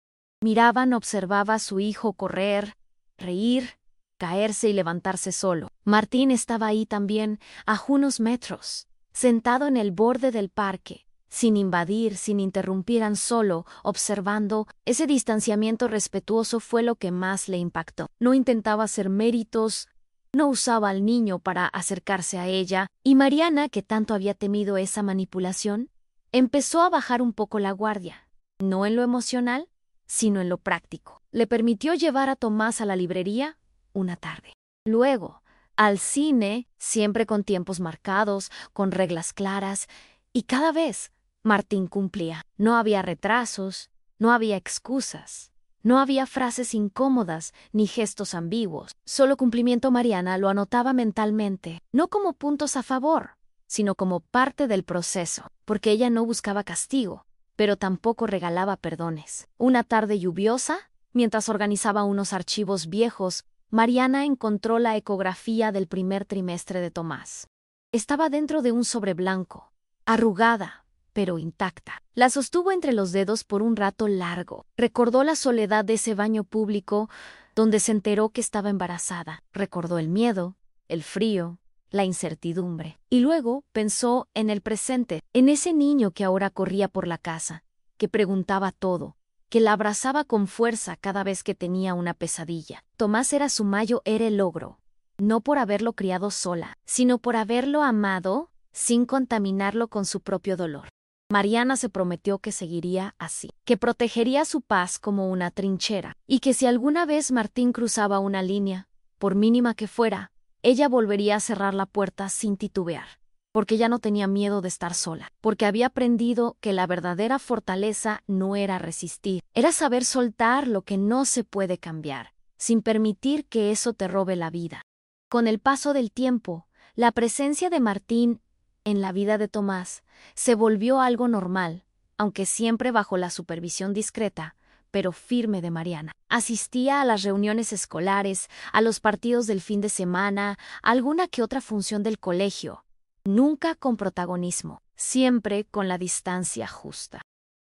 Observaba a su hijo correr, reír, caerse y levantarse solo. Martín estaba ahí también, a unos metros, sentado en el borde del parque, sin invadir, sin interrumpir, solo, observando. Ese distanciamiento respetuoso fue lo que más le impactó. No intentaba hacer méritos, no usaba al niño para acercarse a ella, y Mariana, que tanto había temido esa manipulación, empezó a bajar un poco la guardia, no en lo emocional, sino en lo práctico. Le permitió llevar a Tomás a la librería una tarde. Luego, al cine, siempre con tiempos marcados, con reglas claras, y cada vez Martín cumplía. No había retrasos, no había excusas, no había frases incómodas ni gestos ambiguos. Solo cumplimiento. Mariana lo anotaba mentalmente, no como puntos a favor, sino como parte del proceso, porque ella no buscaba castigo, pero tampoco regalaba perdones. Una tarde lluviosa, mientras organizaba unos archivos viejos, Mariana encontró la ecografía del primer trimestre de Tomás. Estaba dentro de un sobre blanco, arrugada, pero intacta. La sostuvo entre los dedos por un rato largo. Recordó la soledad de ese baño público donde se enteró que estaba embarazada. Recordó el miedo, el frío, la incertidumbre. Y luego pensó en el presente, en ese niño que ahora corría por la casa, que preguntaba todo, que la abrazaba con fuerza cada vez que tenía una pesadilla. Tomás era su mayor logro, no por haberlo criado sola, sino por haberlo amado sin contaminarlo con su propio dolor. Mariana se prometió que seguiría así, que protegería su paz como una trinchera, y que si alguna vez Martín cruzaba una línea, por mínima que fuera, ella volvería a cerrar la puerta sin titubear, porque ya no tenía miedo de estar sola, porque había aprendido que la verdadera fortaleza no era resistir, era saber soltar lo que no se puede cambiar, sin permitir que eso te robe la vida. Con el paso del tiempo, la presencia de Martín en la vida de Tomás se volvió algo normal, aunque siempre bajo la supervisión discreta, pero firme de Mariana. Asistía a las reuniones escolares, a los partidos del fin de semana, a alguna que otra función del colegio, nunca con protagonismo, siempre con la distancia justa.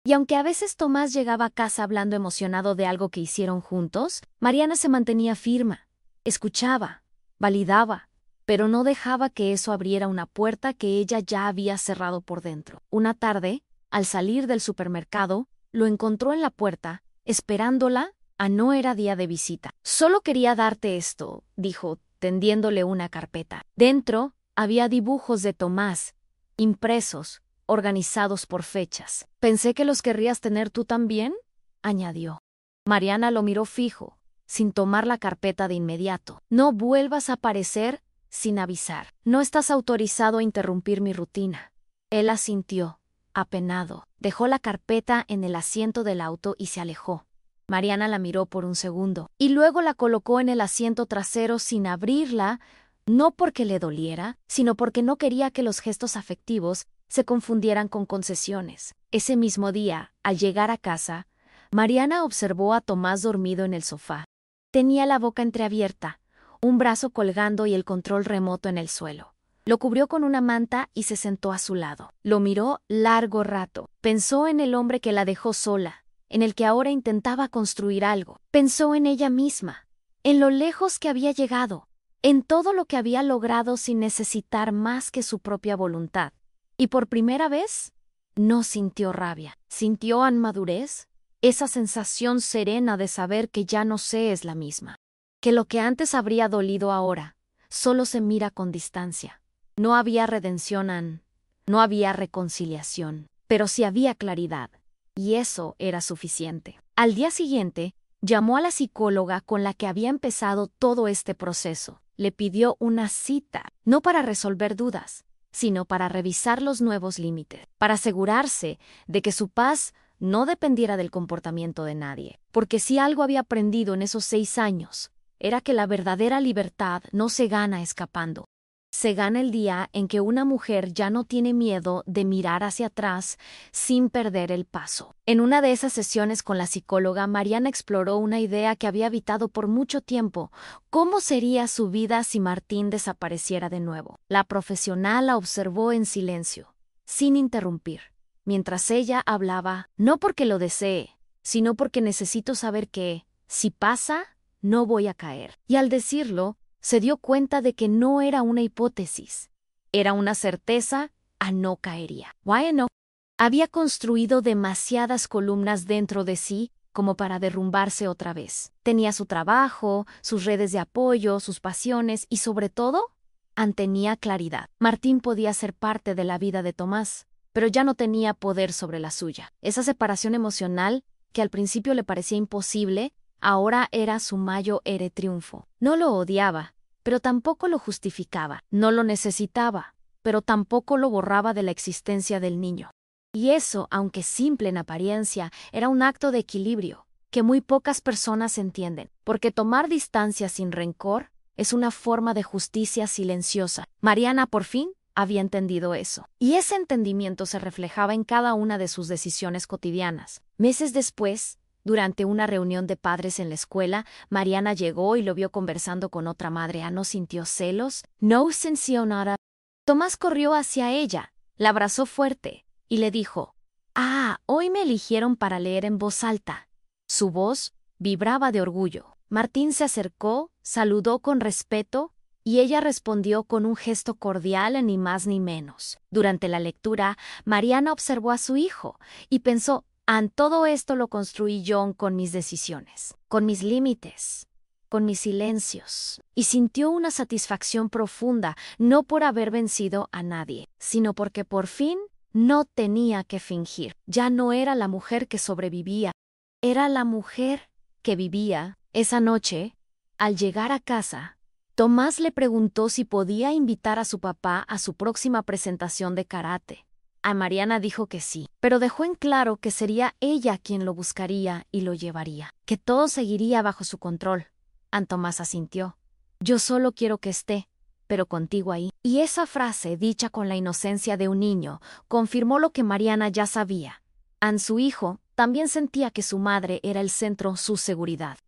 Y aunque a veces Tomás llegaba a casa hablando emocionado de algo que hicieron juntos, Mariana se mantenía firme, escuchaba, validaba, pero no dejaba que eso abriera una puerta que ella ya había cerrado por dentro. Una tarde, al salir del supermercado, lo encontró en la puerta, esperándola. No era día de visita. Solo quería darte esto, dijo, tendiéndole una carpeta. Dentro había dibujos de Tomás, impresos, organizados por fechas. Pensé que los querrías tener tú también, añadió. Mariana lo miró fijo, sin tomar la carpeta de inmediato. No vuelvas a aparecer sin avisar. No estás autorizado a interrumpir mi rutina. Él asintió, apenado. Dejó la carpeta en el asiento del auto y se alejó. Mariana la miró por un segundo, y luego la colocó en el asiento trasero sin abrirla, no porque le doliera, sino porque no quería que los gestos afectivos se confundieran con concesiones. Ese mismo día, al llegar a casa, Mariana observó a Tomás dormido en el sofá. Tenía la boca entreabierta, un brazo colgando y el control remoto en el suelo. Lo cubrió con una manta y se sentó a su lado. Lo miró largo rato. Pensó en el hombre que la dejó sola, en el que ahora intentaba construir algo. Pensó en ella misma, en lo lejos que había llegado, en todo lo que había logrado sin necesitar más que su propia voluntad. Y por primera vez, no sintió rabia. Sintió madurez, esa sensación serena de saber que ya no es la misma. Que lo que antes habría dolido ahora, solo se mira con distancia. No había redención, no había reconciliación, pero sí había claridad, y eso era suficiente. Al día siguiente, llamó a la psicóloga con la que había empezado todo este proceso. Le pidió una cita, no para resolver dudas, sino para revisar los nuevos límites, para asegurarse de que su paz no dependiera del comportamiento de nadie. Porque si algo había aprendido en esos 6 años, era que la verdadera libertad no se gana escapando, Se gana el día en que una mujer ya no tiene miedo de mirar hacia atrás sin perder el paso. En una de esas sesiones con la psicóloga, Mariana exploró una idea que había habitado por mucho tiempo: ¿cómo sería su vida si Martín desapareciera de nuevo? La profesional la observó en silencio, sin interrumpir, mientras ella hablaba, no porque lo desee, sino porque necesito saber que, si pasa, no voy a caer. Y al decirlo, se dio cuenta de que no era una hipótesis, era una certeza: no caería. Why no? Había construido demasiadas columnas dentro de sí como para derrumbarse otra vez. Tenía su trabajo, sus redes de apoyo, sus pasiones y, sobre todo, tenía claridad. Martín podía ser parte de la vida de Tomás, pero ya no tenía poder sobre la suya. Esa separación emocional, que al principio le parecía imposible, ahora era su mayor triunfo. No lo odiaba, pero tampoco lo justificaba. No lo necesitaba, pero tampoco lo borraba de la existencia del niño. Y eso, aunque simple en apariencia, era un acto de equilibrio que muy pocas personas entienden, porque tomar distancia sin rencor es una forma de justicia silenciosa. Mariana, por fin, había entendido eso, y ese entendimiento se reflejaba en cada una de sus decisiones cotidianas. Meses después, durante una reunión de padres en la escuela, Mariana llegó y lo vio conversando con otra madre. ¿No sintió celos? No sintió nada. Tomás corrió hacia ella, la abrazó fuerte y le dijo: hoy me eligieron para leer en voz alta. Su voz vibraba de orgullo. Martín se acercó, saludó con respeto, y ella respondió con un gesto cordial, ni más ni menos. Durante la lectura, Mariana observó a su hijo y pensó: todo esto lo construí yo con mis decisiones, con mis límites, con mis silencios. Y sintió una satisfacción profunda, no por haber vencido a nadie, sino porque por fin no tenía que fingir. Ya no era la mujer que sobrevivía, era la mujer que vivía. Esa noche, al llegar a casa, Tomás le preguntó si podía invitar a su papá a su próxima presentación de karate. Mariana dijo que sí, pero dejó en claro que sería ella quien lo buscaría y lo llevaría, que todo seguiría bajo su control. Tomás asintió. Yo solo quiero que esté, pero contigo ahí. Y esa frase, dicha con la inocencia de un niño, confirmó lo que Mariana ya sabía. Su hijo también sentía que su madre era el centro, su seguridad.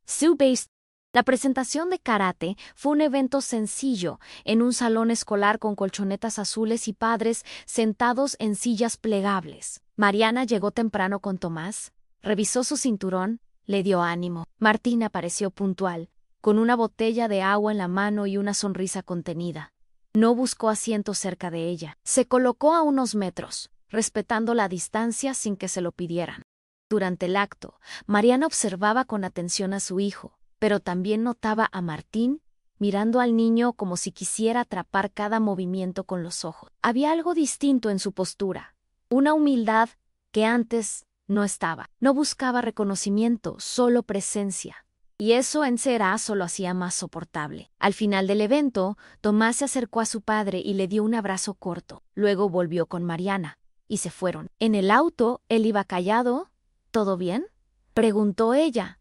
La presentación de karate fue un evento sencillo, en un salón escolar con colchonetas azules y padres sentados en sillas plegables. Mariana llegó temprano con Tomás, revisó su cinturón, le dio ánimo. Martín apareció puntual, con una botella de agua en la mano y una sonrisa contenida. No buscó asiento cerca de ella. Se colocó a unos metros, respetando la distancia sin que se lo pidieran. Durante el acto, Mariana observaba con atención a su hijo, pero también notaba a Martín mirando al niño como si quisiera atrapar cada movimiento con los ojos. Había algo distinto en su postura, una humildad que antes no estaba. No buscaba reconocimiento, solo presencia. Y eso en Serazo lo hacía más soportable. Al final del evento, Tomás se acercó a su padre y le dio un abrazo corto. Luego volvió con Mariana, y se fueron. En el auto, él iba callado. ¿Todo bien?, preguntó ella.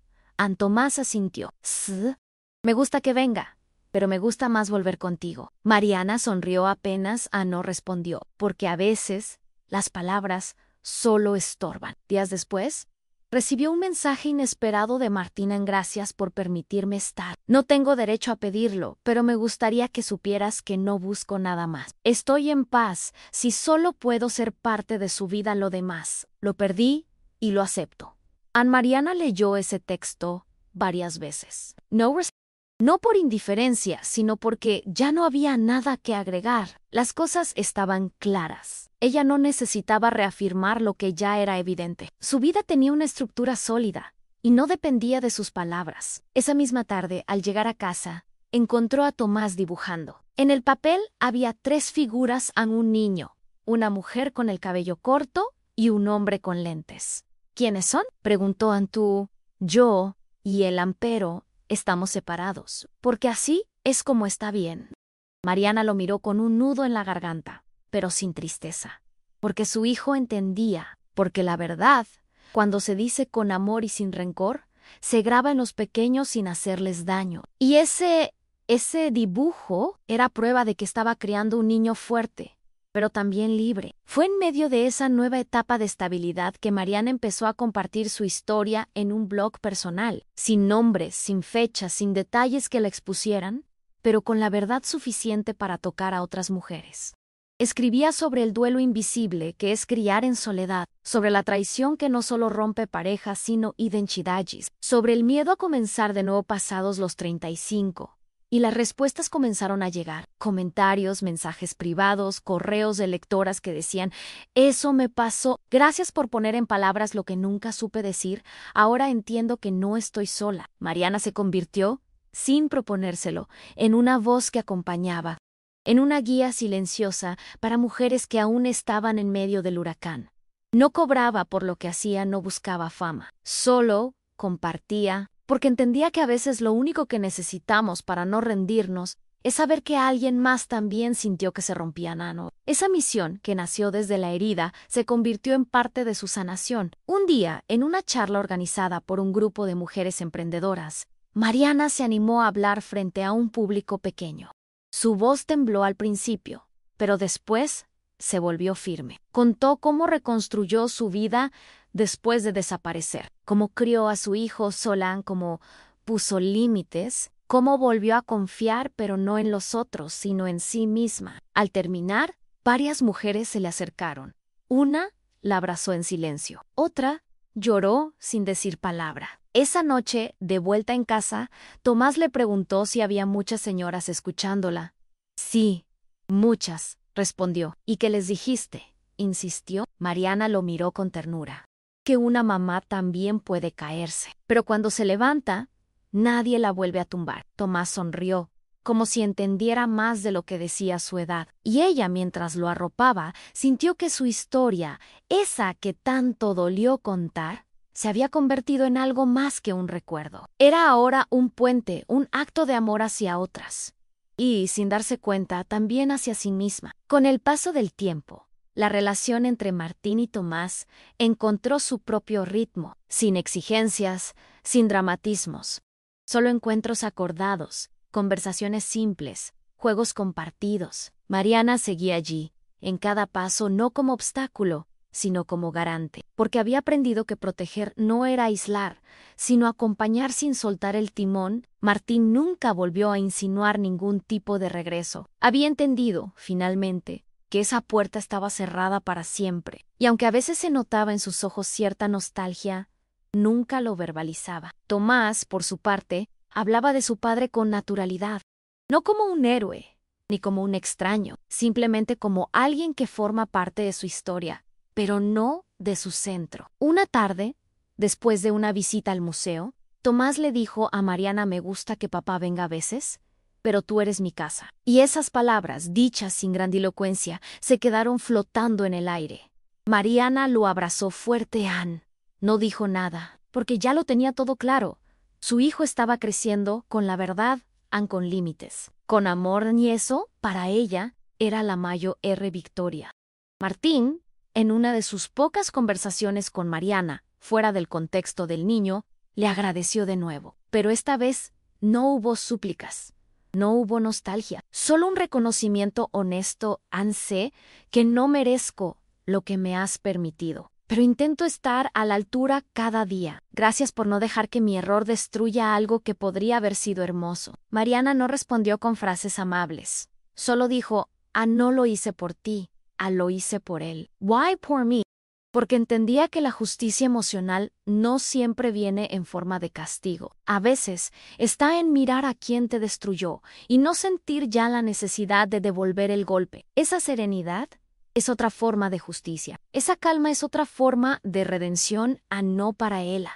Tomás asintió. Sí. Me gusta que venga, pero me gusta más volver contigo. Mariana sonrió apenas no respondió, porque a veces las palabras solo estorban. Días después, recibió un mensaje inesperado de Martín: gracias por permitirme estar. No tengo derecho a pedirlo, pero me gustaría que supieras que no busco nada más. Estoy en paz si solo puedo ser parte de su vida. Lo demás lo perdí y lo acepto. Mariana leyó ese texto varias veces. No por indiferencia, sino porque ya no había nada que agregar. Las cosas estaban claras. Ella no necesitaba reafirmar lo que ya era evidente. Su vida tenía una estructura sólida y no dependía de sus palabras. Esa misma tarde, al llegar a casa, encontró a Tomás dibujando. En el papel había 3 figuras: un niño, una mujer con el cabello corto y un hombre con lentes. ¿Quiénes son?, preguntó Antú. Yo y el Ampero estamos separados, porque así es como está bien. Mariana lo miró con un nudo en la garganta, pero sin tristeza, porque su hijo entendía, porque la verdad, cuando se dice con amor y sin rencor, se graba en los pequeños sin hacerles daño. Y ese Ese dibujo era prueba de que estaba criando un niño fuerte, pero también libre. Fue en medio de esa nueva etapa de estabilidad que Mariana empezó a compartir su historia en un blog personal, sin nombres, sin fechas, sin detalles que la expusieran, pero con la verdad suficiente para tocar a otras mujeres. Escribía sobre el duelo invisible que es criar en soledad, sobre la traición que no solo rompe parejas sino identidades, sobre el miedo a comenzar de nuevo pasados los 35. Y las respuestas comenzaron a llegar, comentarios, mensajes privados, correos de lectoras que decían, eso me pasó, gracias por poner en palabras lo que nunca supe decir, ahora entiendo que no estoy sola. Mariana se convirtió, sin proponérselo, en una voz que acompañaba, en una guía silenciosa para mujeres que aún estaban en medio del huracán. No cobraba por lo que hacía, no buscaba fama, solo compartía, porque entendía que a veces lo único que necesitamos para no rendirnos es saber que alguien más también sintió que se rompía nano. Esa misión, que nació desde la herida, se convirtió en parte de su sanación. Un día, en una charla organizada por un grupo de mujeres emprendedoras, Mariana se animó a hablar frente a un público pequeño. Su voz tembló al principio, pero después se volvió firme. Contó cómo reconstruyó su vida después de desaparecer, cómo crió a su hijo Solán, cómo puso límites, cómo volvió a confiar pero no en los otros, sino en sí misma. Al terminar, varias mujeres se le acercaron. Una la abrazó en silencio, otra lloró sin decir palabra. Esa noche, de vuelta en casa, Tomás le preguntó si había muchas señoras escuchándola. Sí, muchas, respondió. ¿Y qué les dijiste?, insistió. Mariana lo miró con ternura. Que una mamá también puede caerse, pero cuando se levanta, nadie la vuelve a tumbar. Tomás sonrió, como si entendiera más de lo que decía su edad, y ella, mientras lo arropaba, sintió que su historia, esa que tanto dolió contar, se había convertido en algo más que un recuerdo. Era ahora un puente, un acto de amor hacia otras. Y, sin darse cuenta, también hacia sí misma. Con el paso del tiempo, la relación entre Martín y Tomás encontró su propio ritmo, sin exigencias, sin dramatismos. Solo encuentros acordados, conversaciones simples, juegos compartidos. Mariana seguía allí, en cada paso no como obstáculo, sino como garante, porque había aprendido que proteger no era aislar, sino acompañar sin soltar el timón. Martín nunca volvió a insinuar ningún tipo de regreso. Había entendido, finalmente, que esa puerta estaba cerrada para siempre, y aunque a veces se notaba en sus ojos cierta nostalgia, nunca lo verbalizaba. Tomás, por su parte, hablaba de su padre con naturalidad, no como un héroe, ni como un extraño, simplemente como alguien que forma parte de su historia, pero no de su centro. Una tarde, después de una visita al museo, Tomás le dijo a Mariana: me gusta que papá venga a veces, pero tú eres mi casa. Y esas palabras, dichas sin grandilocuencia, se quedaron flotando en el aire. Mariana lo abrazó fuerte. No dijo nada, porque ya lo tenía todo claro. Su hijo estaba creciendo con la verdad, con límites. Con amor, ni eso, para ella, era la mayor victoria. Martín, en una de sus pocas conversaciones con Mariana, fuera del contexto del niño, le agradeció de nuevo. Pero esta vez no hubo súplicas, no hubo nostalgia, solo un reconocimiento honesto. Sé que no merezco lo que me has permitido, pero intento estar a la altura cada día. Gracias por no dejar que mi error destruya algo que podría haber sido hermoso. Mariana no respondió con frases amables. Solo dijo: no lo hice por ti. Lo hice por él. Why por mí? Porque entendía que la justicia emocional no siempre viene en forma de castigo. A veces está en mirar a quien te destruyó y no sentir ya la necesidad de devolver el golpe. Esa serenidad es otra forma de justicia. Esa calma es otra forma de redención, no para él,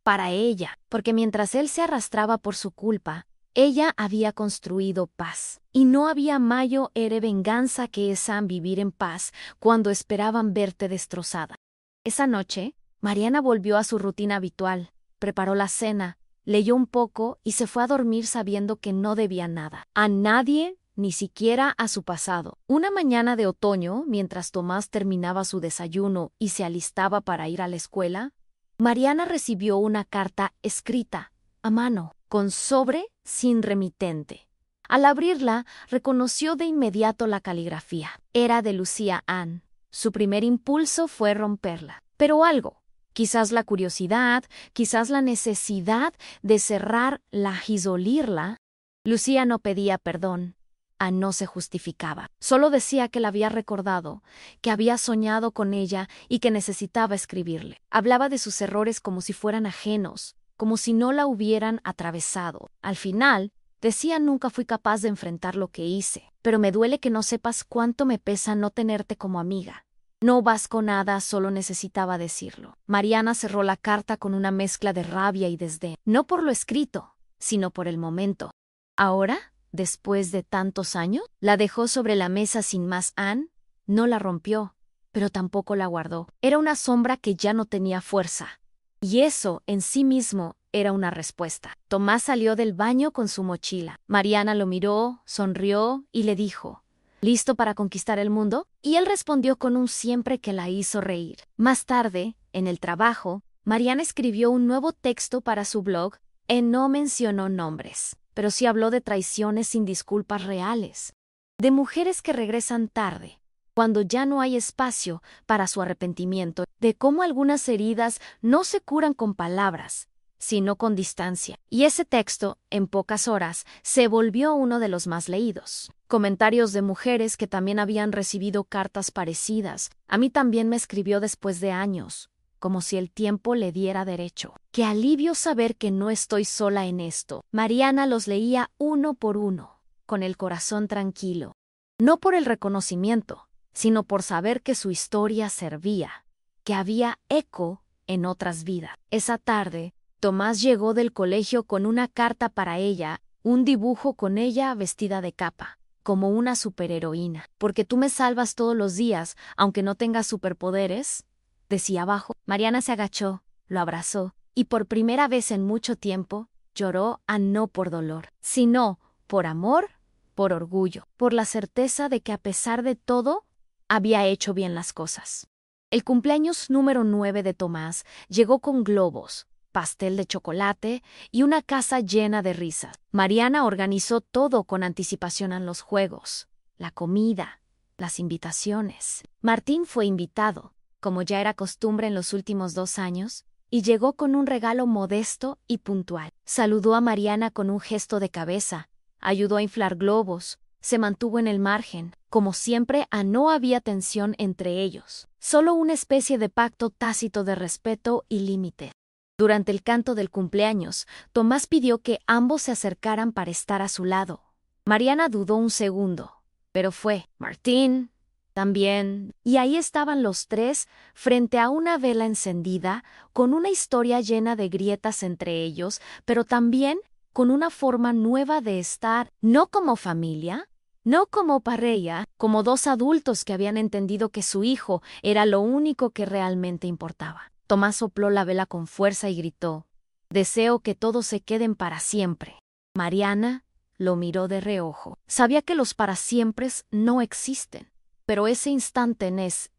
para ella. Porque mientras él se arrastraba por su culpa, ella había construido paz, y no había mayor venganza que esa vivir en paz cuando esperaban verte destrozada. Esa noche, Mariana volvió a su rutina habitual, preparó la cena, leyó un poco y se fue a dormir sabiendo que no debía nada, a nadie, ni siquiera a su pasado. Una mañana de otoño, mientras Tomás terminaba su desayuno y se alistaba para ir a la escuela, Mariana recibió una carta escrita, a mano, con sobre sin remitente. Al abrirla, reconoció de inmediato la caligrafía. Era de Lucía Ann. Su primer impulso fue romperla. Pero algo, quizás la curiosidad, quizás la necesidad de cerrarla y olirla. Lucía no pedía perdón. Ann no se justificaba. Solo decía que la había recordado, que había soñado con ella y que necesitaba escribirle. Hablaba de sus errores como si fueran ajenos, como si no la hubieran atravesado. Al final, decía: nunca fui capaz de enfrentar lo que hice, pero me duele que no sepas cuánto me pesa no tenerte como amiga. No vasco nada, solo necesitaba decirlo. Mariana cerró la carta con una mezcla de rabia y desdén, no por lo escrito, sino por el momento. Ahora, después de tantos años, la dejó sobre la mesa sin más. Ann no la rompió, pero tampoco la guardó. Era una sombra que ya no tenía fuerza. Y eso, en sí mismo, era una respuesta. Tomás salió del baño con su mochila. Mariana lo miró, sonrió y le dijo: ¿listo para conquistar el mundo? Y él respondió con un siempre que la hizo reír. Más tarde, en el trabajo, Mariana escribió un nuevo texto para su blog. No mencionó nombres, pero sí habló de traiciones sin disculpas reales, de mujeres que regresan tarde, cuando ya no hay espacio para su arrepentimiento, de cómo algunas heridas no se curan con palabras, sino con distancia. Y ese texto, en pocas horas, se volvió uno de los más leídos. Comentarios de mujeres que también habían recibido cartas parecidas. A mí también me escribió después de años, como si el tiempo le diera derecho. Qué alivio saber que no estoy sola en esto. Mariana los leía uno por uno, con el corazón tranquilo. No por el reconocimiento, sino por saber que su historia servía, que había eco en otras vidas. Esa tarde, Tomás llegó del colegio con una carta para ella, un dibujo con ella vestida de capa, como una superheroína. Porque tú me salvas todos los días, aunque no tengas superpoderes, decía abajo. Mariana se agachó, lo abrazó, y por primera vez en mucho tiempo, lloró, no por dolor, sino por amor, por orgullo, por la certeza de que a pesar de todo, había hecho bien las cosas. El cumpleaños número 9 de Tomás llegó con globos, pastel de chocolate y una casa llena de risas. Mariana organizó todo con anticipación en los juegos, la comida, las invitaciones. Martín fue invitado, como ya era costumbre en los últimos 2 años, y llegó con un regalo modesto y puntual. Saludó a Mariana con un gesto de cabeza, ayudó a inflar globos, se mantuvo en el margen. Como siempre, no había tensión entre ellos, solo una especie de pacto tácito de respeto y límite. Durante el canto del cumpleaños, Tomás pidió que ambos se acercaran para estar a su lado. Mariana dudó un segundo, pero fue. Martín también. Y ahí estaban los tres, frente a una vela encendida, con una historia llena de grietas entre ellos, pero también con una forma nueva de estar, no como familia, no como pareja, como dos adultos que habían entendido que su hijo era lo único que realmente importaba. Tomás sopló la vela con fuerza y gritó: «Deseo que todos se queden para siempre». Mariana lo miró de reojo. Sabía que los para siempres no existen, pero ese instante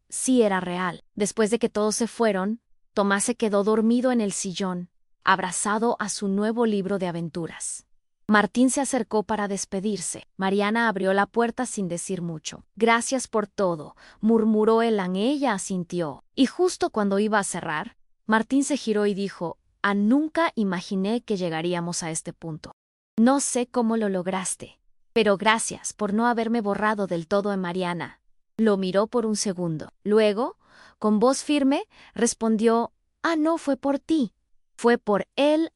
sí era real. Después de que todos se fueron, Tomás se quedó dormido en el sillón, abrazado a su nuevo libro de aventuras. Martín se acercó para despedirse. Mariana abrió la puerta sin decir mucho. «Gracias por todo», murmuró él. Ella asintió. Y justo cuando iba a cerrar, Martín se giró y dijo: «Nunca imaginé que llegaríamos a este punto. No sé cómo lo lograste, pero gracias por no haberme borrado del todo en Mariana». Lo miró por un segundo. Luego, con voz firme, respondió: «No fue por ti, fue por él,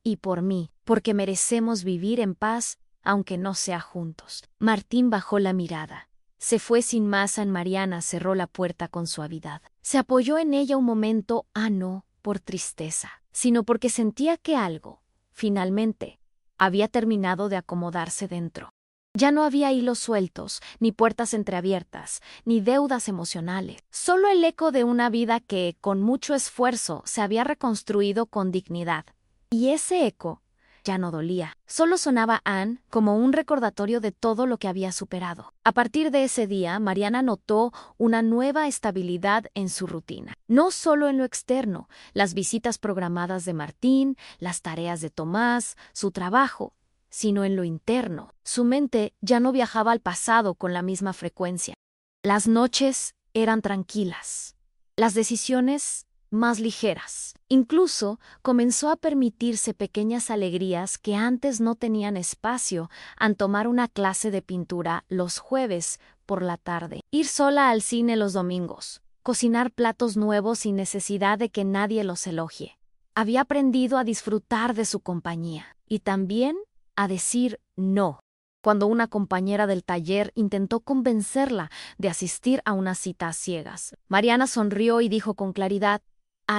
y por mí, porque merecemos vivir en paz, aunque no sea juntos». Martín bajó la mirada. Se fue sin más. Mariana cerró la puerta con suavidad. Se apoyó en ella un momento, no por tristeza, sino porque sentía que algo, finalmente, había terminado de acomodarse dentro. Ya no había hilos sueltos, ni puertas entreabiertas, ni deudas emocionales. Solo el eco de una vida que, con mucho esfuerzo, se había reconstruido con dignidad. Y ese eco ya no dolía. Solo sonaba Ann como un recordatorio de todo lo que había superado. A partir de ese día, Mariana notó una nueva estabilidad en su rutina. No solo en lo externo, las visitas programadas de Martín, las tareas de Tomás, su trabajo, sino en lo interno. Su mente ya no viajaba al pasado con la misma frecuencia. Las noches eran tranquilas, las decisiones más ligeras. Incluso comenzó a permitirse pequeñas alegrías que antes no tenían espacio al tomar una clase de pintura los jueves por la tarde, ir sola al cine los domingos, cocinar platos nuevos sin necesidad de que nadie los elogie. Había aprendido a disfrutar de su compañía y también a decir no. Cuando una compañera del taller intentó convencerla de asistir a una cita a ciegas, Mariana sonrió y dijo con claridad: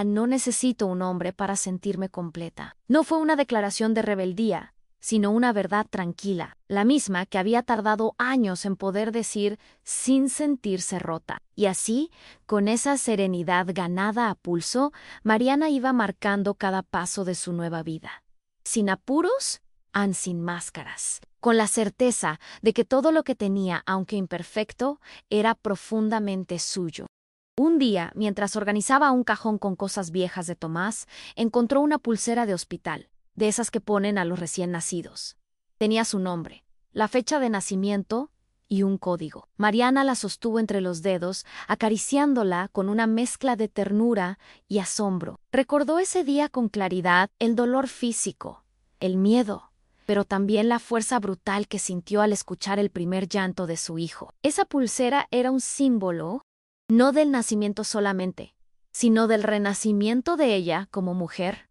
no necesito un hombre para sentirme completa. No fue una declaración de rebeldía, sino una verdad tranquila, la misma que había tardado años en poder decir sin sentirse rota. Y así, con esa serenidad ganada a pulso, Mariana iba marcando cada paso de su nueva vida. Sin apuros, sin máscaras, con la certeza de que todo lo que tenía, aunque imperfecto, era profundamente suyo. Un día, mientras organizaba un cajón con cosas viejas de Tomás, encontró una pulsera de hospital, de esas que ponen a los recién nacidos. Tenía su nombre, la fecha de nacimiento y un código. Mariana la sostuvo entre los dedos, acariciándola con una mezcla de ternura y asombro. Recordó ese día con claridad el dolor físico, el miedo, pero también la fuerza brutal que sintió al escuchar el primer llanto de su hijo. Esa pulsera era un símbolo no del nacimiento solamente, sino del renacimiento de ella como mujer,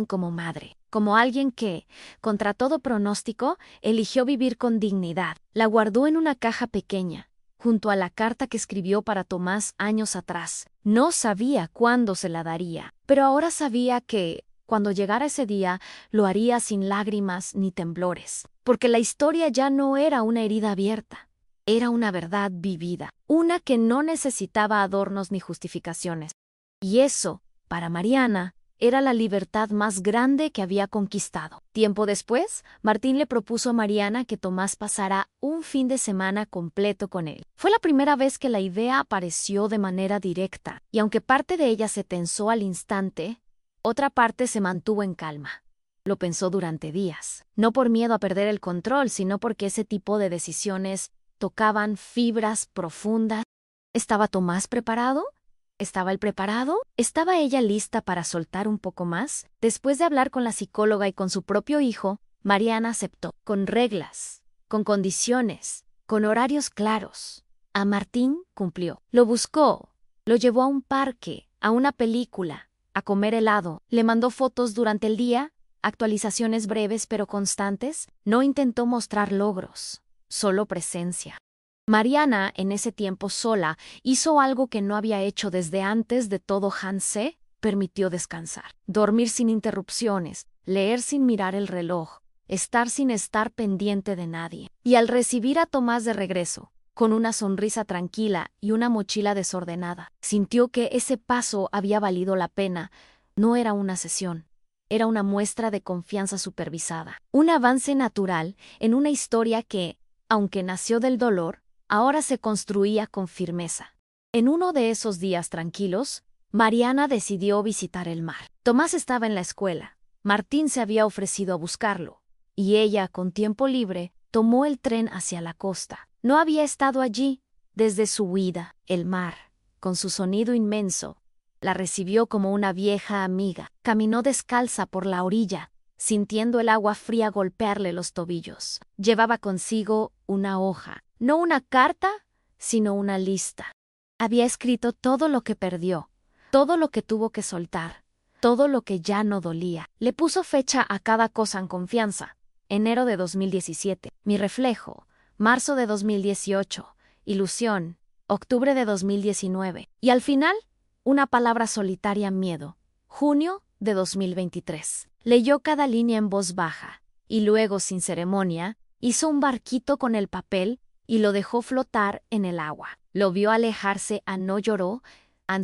como madre, como alguien que, contra todo pronóstico, eligió vivir con dignidad. La guardó en una caja pequeña, junto a la carta que escribió para Tomás años atrás. No sabía cuándo se la daría, pero ahora sabía que, cuando llegara ese día, lo haría sin lágrimas ni temblores, porque la historia ya no era una herida abierta. Era una verdad vivida, una que no necesitaba adornos ni justificaciones. Y eso, para Mariana, era la libertad más grande que había conquistado. Tiempo después, Martín le propuso a Mariana que Tomás pasara un fin de semana completo con él. Fue la primera vez que la idea apareció de manera directa, y aunque parte de ella se tensó al instante, otra parte se mantuvo en calma. Lo pensó durante días, no por miedo a perder el control, sino porque ese tipo de decisiones tocaban fibras profundas. ¿Estaba Tomás preparado? ¿Estaba él preparado? ¿Estaba ella lista para soltar un poco más? Después de hablar con la psicóloga y con su propio hijo, Mariana aceptó, con reglas, con condiciones, con horarios claros. A Martín cumplió. Lo buscó, lo llevó a un parque, a una película, a comer helado, le mandó fotos durante el día, actualizaciones breves pero constantes. No intentó mostrar logros, solo presencia. Mariana, en ese tiempo sola, hizo algo que no había hecho desde antes de todo. Hanse permitió descansar, dormir sin interrupciones, leer sin mirar el reloj, estar sin estar pendiente de nadie. Y al recibir a Tomás de regreso, con una sonrisa tranquila y una mochila desordenada, sintió que ese paso había valido la pena. No era una sesión, era una muestra de confianza supervisada, un avance natural en una historia que, aunque nació del dolor, ahora se construía con firmeza. En uno de esos días tranquilos, Mariana decidió visitar el mar. Tomás estaba en la escuela, Martín se había ofrecido a buscarlo, y ella, con tiempo libre, tomó el tren hacia la costa. No había estado allí desde su huida. El mar, con su sonido inmenso, la recibió como una vieja amiga. Caminó descalza por la orilla, sintiendo el agua fría golpearle los tobillos. Llevaba consigo una hoja. No una carta, sino una lista. Había escrito todo lo que perdió, todo lo que tuvo que soltar, todo lo que ya no dolía. Le puso fecha a cada cosa en confianza. Enero de 2017, mi reflejo. Marzo de 2018, ilusión. Octubre de 2019. Y al final, una palabra solitaria: miedo. Junio de 2023. Leyó cada línea en voz baja, y luego, sin ceremonia, hizo un barquito con el papel y lo dejó flotar en el agua. Lo vio alejarse. No lloró,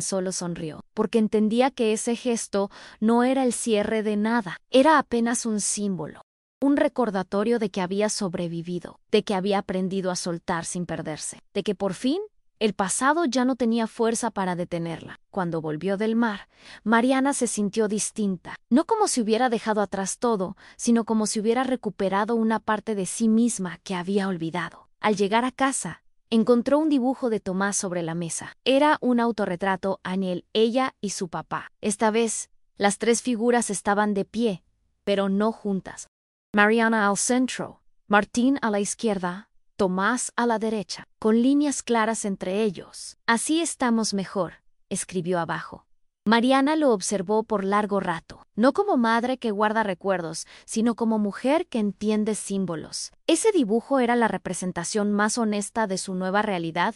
solo sonrió, porque entendía que ese gesto no era el cierre de nada, era apenas un símbolo, un recordatorio de que había sobrevivido, de que había aprendido a soltar sin perderse, de que por fin El pasado ya no tenía fuerza para detenerla. Cuando volvió del mar, Mariana se sintió distinta, no como si hubiera dejado atrás todo, sino como si hubiera recuperado una parte de sí misma que había olvidado. Al llegar a casa, encontró un dibujo de Tomás sobre la mesa. Era un autorretrato en él, ella y su papá. Esta vez, las tres figuras estaban de pie, pero no juntas. Mariana al centro, Martín a la izquierda, Tomás a la derecha, con líneas claras entre ellos. Así estamos mejor, escribió abajo. Mariana lo observó por largo rato, no como madre que guarda recuerdos, sino como mujer que entiende símbolos. Ese dibujo era la representación más honesta de su nueva realidad,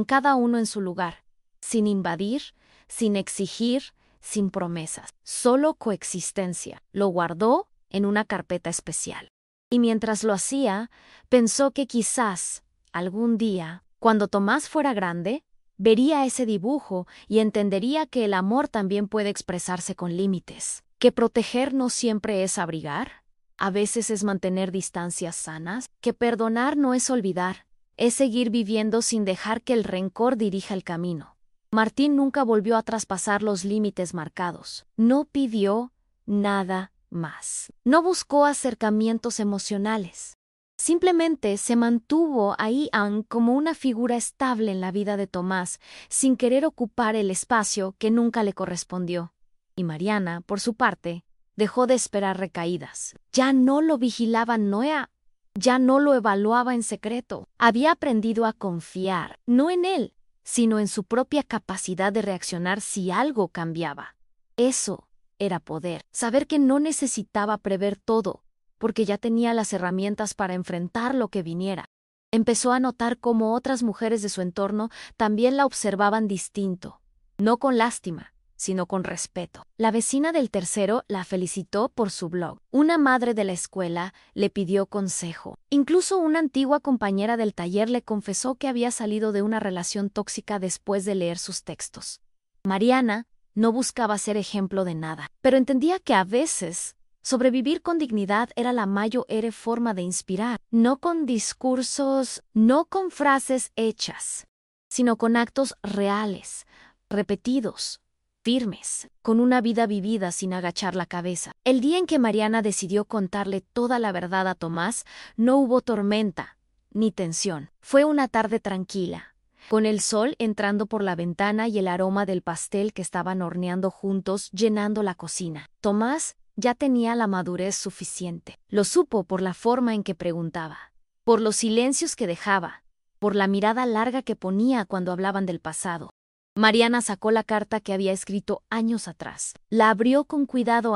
cada uno en su lugar, sin invadir, sin exigir, sin promesas, solo coexistencia. Lo guardó en una carpeta especial. Y mientras lo hacía, pensó que quizás, algún día, cuando Tomás fuera grande, vería ese dibujo y entendería que el amor también puede expresarse con límites, que proteger no siempre es abrigar, a veces es mantener distancias sanas, que perdonar no es olvidar, es seguir viviendo sin dejar que el rencor dirija el camino. Martín nunca volvió a traspasar los límites marcados, no pidió nada más. No buscó acercamientos emocionales. Simplemente se mantuvo ahí como una figura estable en la vida de Tomás, sin querer ocupar el espacio que nunca le correspondió. Y Mariana, por su parte, dejó de esperar recaídas. Ya no lo vigilaba Noé, ya no lo evaluaba en secreto. Había aprendido a confiar, no en él, sino en su propia capacidad de reaccionar si algo cambiaba. Eso era poder, saber que no necesitaba prever todo, porque ya tenía las herramientas para enfrentar lo que viniera. Empezó a notar cómo otras mujeres de su entorno también la observaban distinto, no con lástima, sino con respeto. La vecina del tercero la felicitó por su blog. Una madre de la escuela le pidió consejo. Incluso una antigua compañera del taller le confesó que había salido de una relación tóxica después de leer sus textos. Mariana no buscaba ser ejemplo de nada, pero entendía que a veces sobrevivir con dignidad era la mayor forma de inspirar, no con discursos, no con frases hechas, sino con actos reales, repetidos, firmes, con una vida vivida sin agachar la cabeza. El día en que Mariana decidió contarle toda la verdad a Tomás, no hubo tormenta ni tensión. Fue una tarde tranquila, con el sol entrando por la ventana y el aroma del pastel que estaban horneando juntos llenando la cocina. Tomás ya tenía la madurez suficiente. Lo supo por la forma en que preguntaba, por los silencios que dejaba, por la mirada larga que ponía cuando hablaban del pasado. Mariana sacó la carta que había escrito años atrás. La abrió con cuidado.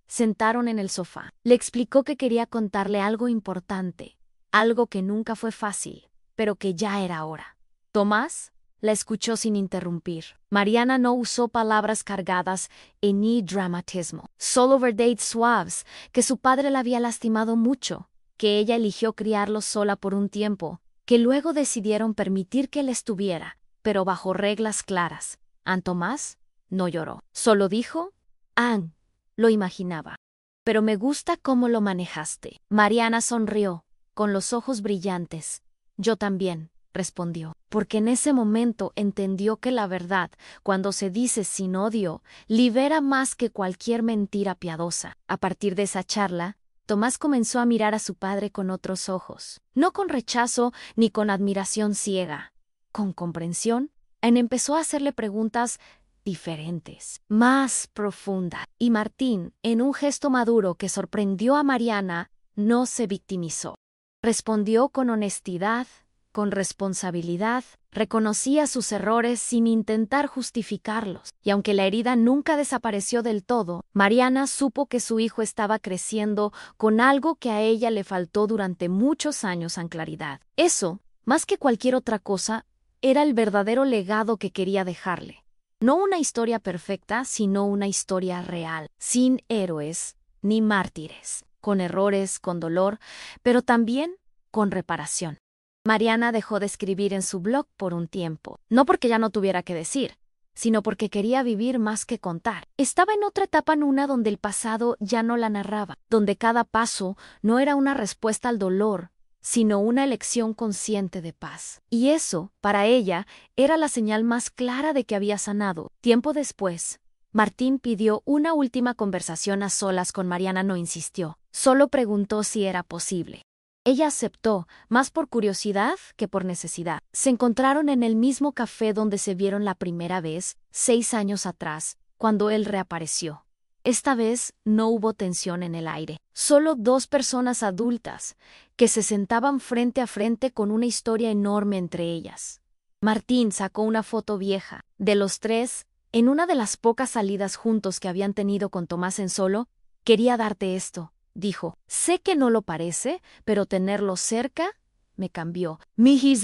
Sentaron en el sofá. Le explicó que quería contarle algo importante, algo que nunca fue fácil, pero que ya era hora. Tomás la escuchó sin interrumpir. Mariana no usó palabras cargadas ni dramatismo, solo verdades suaves, que su padre la había lastimado mucho, que ella eligió criarlo sola por un tiempo, que luego decidieron permitir que él estuviera, pero bajo reglas claras. Tomás no lloró, solo dijo, lo imaginaba. Pero me gusta cómo lo manejaste. Mariana sonrió, con los ojos brillantes. Yo también, respondió, porque en ese momento entendió que la verdad, cuando se dice sin odio, libera más que cualquier mentira piadosa. A partir de esa charla, Tomás comenzó a mirar a su padre con otros ojos, no con rechazo ni con admiración ciega, con comprensión. Empezó a hacerle preguntas diferentes, más profundas. Y Martín, en un gesto maduro que sorprendió a Mariana, no se victimizó. Respondió con honestidad, con responsabilidad, reconocía sus errores sin intentar justificarlos, y aunque la herida nunca desapareció del todo, Mariana supo que su hijo estaba creciendo con algo que a ella le faltó durante muchos años en claridad. Eso, más que cualquier otra cosa, era el verdadero legado que quería dejarle. No una historia perfecta, sino una historia real, sin héroes ni mártires, con errores, con dolor, pero también con reparación. Mariana dejó de escribir en su blog por un tiempo, no porque ya no tuviera que decir, sino porque quería vivir más que contar. Estaba en otra etapa en una donde el pasado ya no la narraba, donde cada paso no era una respuesta al dolor, sino una elección consciente de paz. Y eso, para ella, era la señal más clara de que había sanado. Tiempo después, Martín pidió una última conversación a solas con Mariana. No insistió, solo preguntó si era posible. Ella aceptó, más por curiosidad que por necesidad. Se encontraron en el mismo café donde se vieron la primera vez, 6 años atrás, cuando él reapareció. Esta vez no hubo tensión en el aire, solo 2 personas adultas, que se sentaban frente a frente con una historia enorme entre ellas. Martín sacó una foto vieja. De los 3, en una de las pocas salidas juntos que habían tenido con Tomás en solo, quería darte esto, dijo. Sé que no lo parece, pero tenerlo cerca me cambió. Mijis,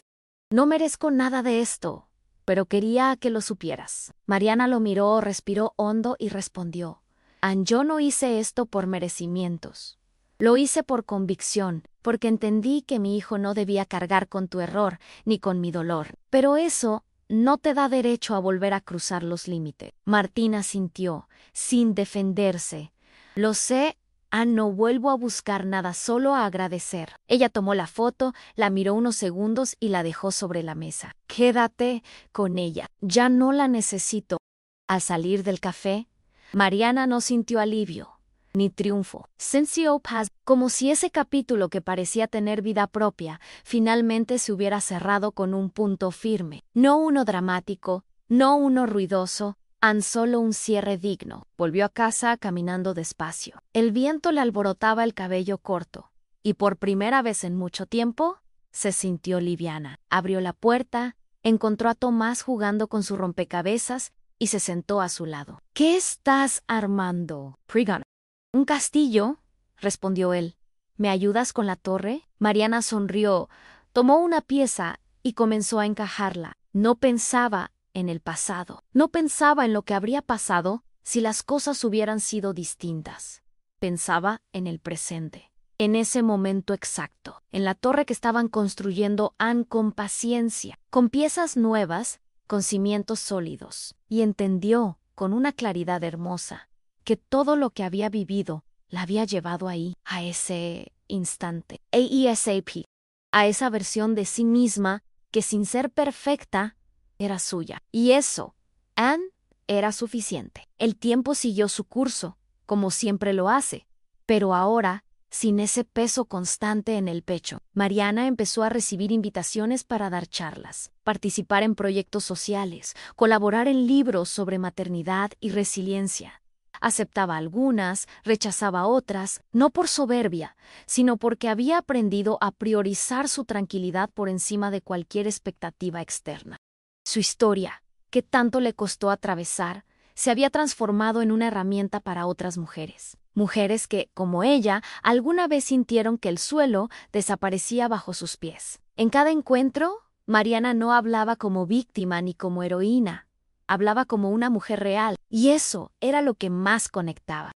no merezco nada de esto, pero quería que lo supieras. Mariana lo miró, respiró hondo y respondió. Yo no hice esto por merecimientos. Lo hice por convicción, porque entendí que mi hijo no debía cargar con tu error, ni con mi dolor. Pero eso no te da derecho a volver a cruzar los límites. Martina sintió, sin defenderse. Lo sé, no vuelvo a buscar nada, solo a agradecer. Ella tomó la foto, la miró unos segundos y la dejó sobre la mesa. Quédate con ella, ya no la necesito. Al salir del café, Mariana no sintió alivio, ni triunfo. Sintió paz, como si ese capítulo que parecía tener vida propia, finalmente se hubiera cerrado con un punto firme. No uno dramático, no uno ruidoso, solo un cierre digno. Volvió a casa caminando despacio. El viento le alborotaba el cabello corto, y por primera vez en mucho tiempo, se sintió liviana. Abrió la puerta, encontró a Tomás jugando con su rompecabezas, y se sentó a su lado. ¿Qué estás armando, Pregon? Un castillo, respondió él. ¿Me ayudas con la torre? Mariana sonrió, tomó una pieza y comenzó a encajarla. No pensaba en el pasado, no pensaba en lo que habría pasado si las cosas hubieran sido distintas. Pensaba en el presente, en ese momento exacto, en la torre que estaban construyendo con paciencia, con piezas nuevas, con cimientos sólidos, y entendió, con una claridad hermosa, que todo lo que había vivido la había llevado ahí, a ese instante, ASAP, a esa versión de sí misma que sin ser perfecta, era suya. Y eso, era suficiente. El tiempo siguió su curso, como siempre lo hace, pero ahora sin ese peso constante en el pecho. Mariana empezó a recibir invitaciones para dar charlas, participar en proyectos sociales, colaborar en libros sobre maternidad y resiliencia. Aceptaba algunas, rechazaba otras, no por soberbia, sino porque había aprendido a priorizar su tranquilidad por encima de cualquier expectativa externa. Su historia, que tanto le costó atravesar, se había transformado en una herramienta para otras mujeres. Mujeres que, como ella, alguna vez sintieron que el suelo desaparecía bajo sus pies. En cada encuentro, Mariana no hablaba como víctima ni como heroína. Hablaba como una mujer real, y eso era lo que más conectaba.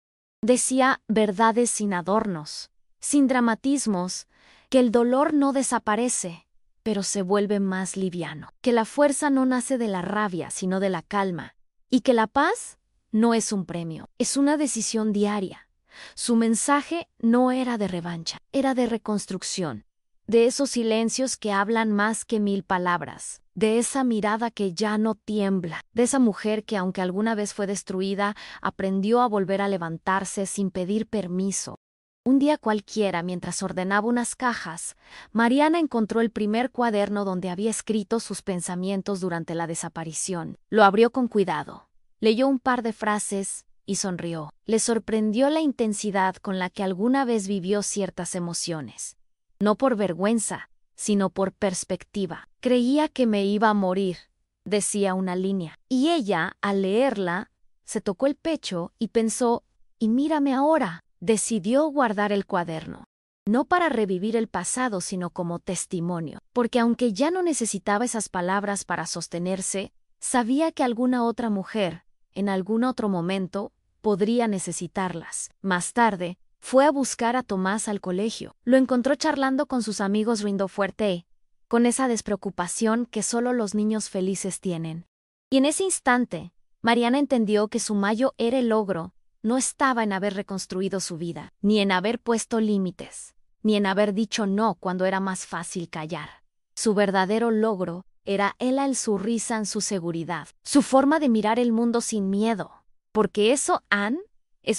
Decía verdades sin adornos, sin dramatismos, que el dolor no desaparece, pero se vuelve más liviano, que la fuerza no nace de la rabia, sino de la calma, y que la paz no es un premio, es una decisión diaria. Su mensaje no era de revancha, era de reconstrucción, de esos silencios que hablan más que 1000 palabras, de esa mirada que ya no tiembla, de esa mujer que, aunque alguna vez fue destruida, aprendió a volver a levantarse sin pedir permiso. Un día cualquiera, mientras ordenaba unas cajas, Mariana encontró el primer cuaderno donde había escrito sus pensamientos durante la desaparición. Lo abrió con cuidado, leyó un par de frases y sonrió. Le sorprendió la intensidad con la que alguna vez vivió ciertas emociones. No por vergüenza, sino por perspectiva. Creía que me iba a morir, decía una línea. Y ella, al leerla, se tocó el pecho y pensó, ¿y mírame ahora? Decidió guardar el cuaderno, no para revivir el pasado, sino como testimonio, porque aunque ya no necesitaba esas palabras para sostenerse, sabía que alguna otra mujer, en algún otro momento, podría necesitarlas. Más tarde, fue a buscar a Tomás al colegio. Lo encontró charlando con sus amigos rindo fuerte, con esa despreocupación que solo los niños felices tienen. Y en ese instante, Mariana entendió que su mayor logro no estaba en haber reconstruido su vida, ni en haber puesto límites. ni en haber dicho no cuando era más fácil callar. Su verdadero logro era su risa en su seguridad, su forma de mirar el mundo sin miedo. Porque eso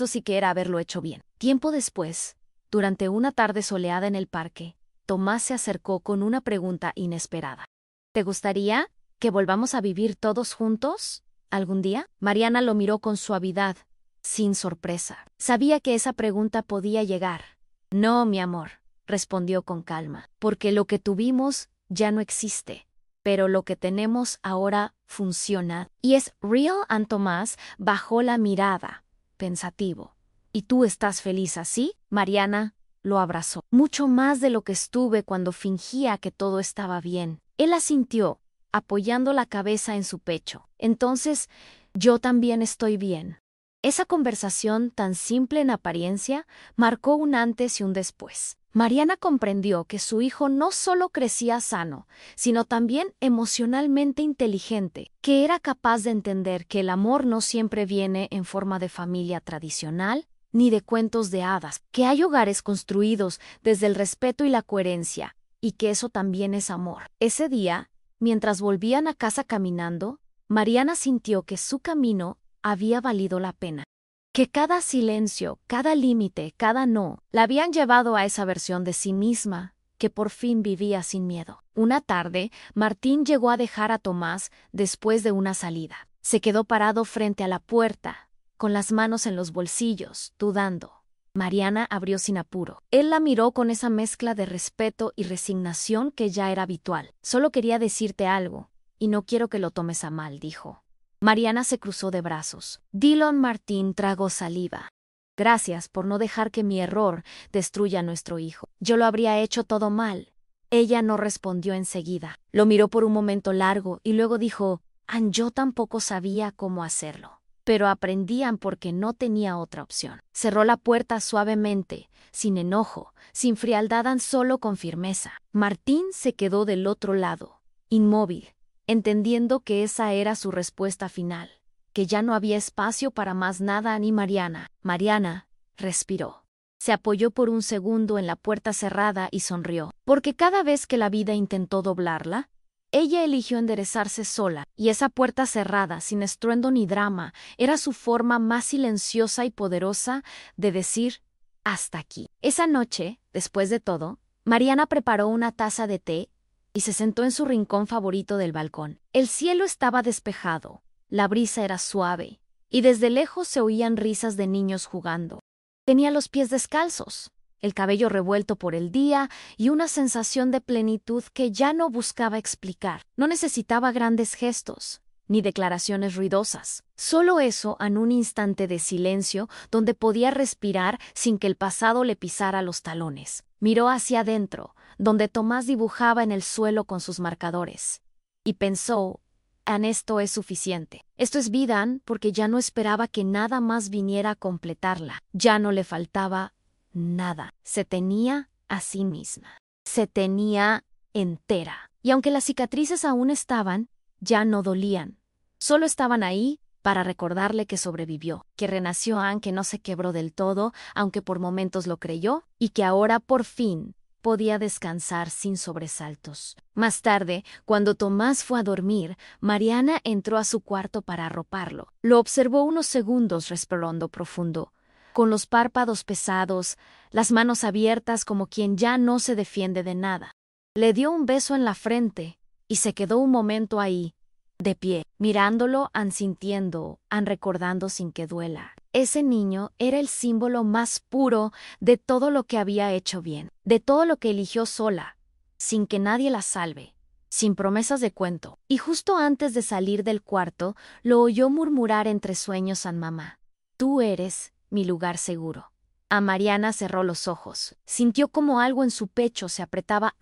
sí que era haberlo hecho bien. Tiempo después, durante una tarde soleada en el parque, Tomás se acercó con una pregunta inesperada. ¿Te gustaría que volvamos a vivir todos juntos algún día? Mariana lo miró con suavidad, sin sorpresa. Sabía que esa pregunta podía llegar. No, mi amor, respondió con calma, porque lo que tuvimos ya no existe, pero lo que tenemos ahora funciona y es real. Tomás bajó la mirada, pensativo. ¿Y tú estás feliz así? Mariana lo abrazó, mucho más de lo que estuve cuando fingía que todo estaba bien. Él asintió, apoyando la cabeza en su pecho. Entonces, yo también estoy bien. Esa conversación, tan simple en apariencia, marcó un antes y un después. Mariana comprendió que su hijo no solo crecía sano, sino también emocionalmente inteligente, que era capaz de entender que el amor no siempre viene en forma de familia tradicional, ni de cuentos de hadas, que hay hogares construidos desde el respeto y la coherencia, y que eso también es amor. Ese día, mientras volvían a casa caminando, Mariana sintió que su camino había valido la pena. Que cada silencio, cada límite, cada no, la habían llevado a esa versión de sí misma, que por fin vivía sin miedo. Una tarde, Martín llegó a dejar a Tomás después de una salida. Se quedó parado frente a la puerta, con las manos en los bolsillos, dudando. Mariana abrió sin apuro. Él la miró con esa mezcla de respeto y resignación que ya era habitual. Solo quería decirte algo, y no quiero que lo tomes a mal, dijo. Mariana se cruzó de brazos. Dillon Martín tragó saliva. Gracias por no dejar que mi error destruya a nuestro hijo. Yo lo habría hecho todo mal. Ella no respondió enseguida. Lo miró por un momento largo y luego dijo, yo tampoco sabía cómo hacerlo. Pero aprendían porque no tenía otra opción. Cerró la puerta suavemente, sin enojo, sin frialdad, solo con firmeza. Martín se quedó del otro lado, inmóvil, entendiendo que esa era su respuesta final, que ya no había espacio para más nada ni Mariana. Mariana respiró. Se apoyó por un segundo en la puerta cerrada y sonrió, porque cada vez que la vida intentó doblarla, ella eligió enderezarse sola, y esa puerta cerrada, sin estruendo ni drama, era su forma más silenciosa y poderosa de decir, hasta aquí. Esa noche, después de todo, Mariana preparó una taza de té y se sentó en su rincón favorito del balcón. El cielo estaba despejado, la brisa era suave, y desde lejos se oían risas de niños jugando. Tenía los pies descalzos, el cabello revuelto por el día y una sensación de plenitud que ya no buscaba explicar. No necesitaba grandes gestos, ni declaraciones ruidosas. Solo eso en un instante de silencio donde podía respirar sin que el pasado le pisara los talones. Miró hacia adentro, donde Tomás dibujaba en el suelo con sus marcadores, y pensó, esto es suficiente. Esto es vida, porque ya no esperaba que nada más viniera a completarla. Ya no le faltaba nada. Se tenía a sí misma. Se tenía entera. Y aunque las cicatrices aún estaban, ya no dolían. Solo estaban ahí para recordarle que sobrevivió, que renació, que no se quebró del todo, aunque por momentos lo creyó, y que ahora por fin podía descansar sin sobresaltos. Más tarde, cuando Tomás fue a dormir, Mariana entró a su cuarto para arroparlo. Lo observó unos segundos respirando profundo, con los párpados pesados, las manos abiertas como quien ya no se defiende de nada. Le dio un beso en la frente y se quedó un momento ahí, de pie, mirándolo, sintiendo, recordando sin que duela. Ese niño era el símbolo más puro de todo lo que había hecho bien, de todo lo que eligió sola, sin que nadie la salve, sin promesas de cuento. Y justo antes de salir del cuarto, lo oyó murmurar entre sueños a mamá. Tú eres mi lugar seguro. Mariana cerró los ojos. Sintió como algo en su pecho se apretaba,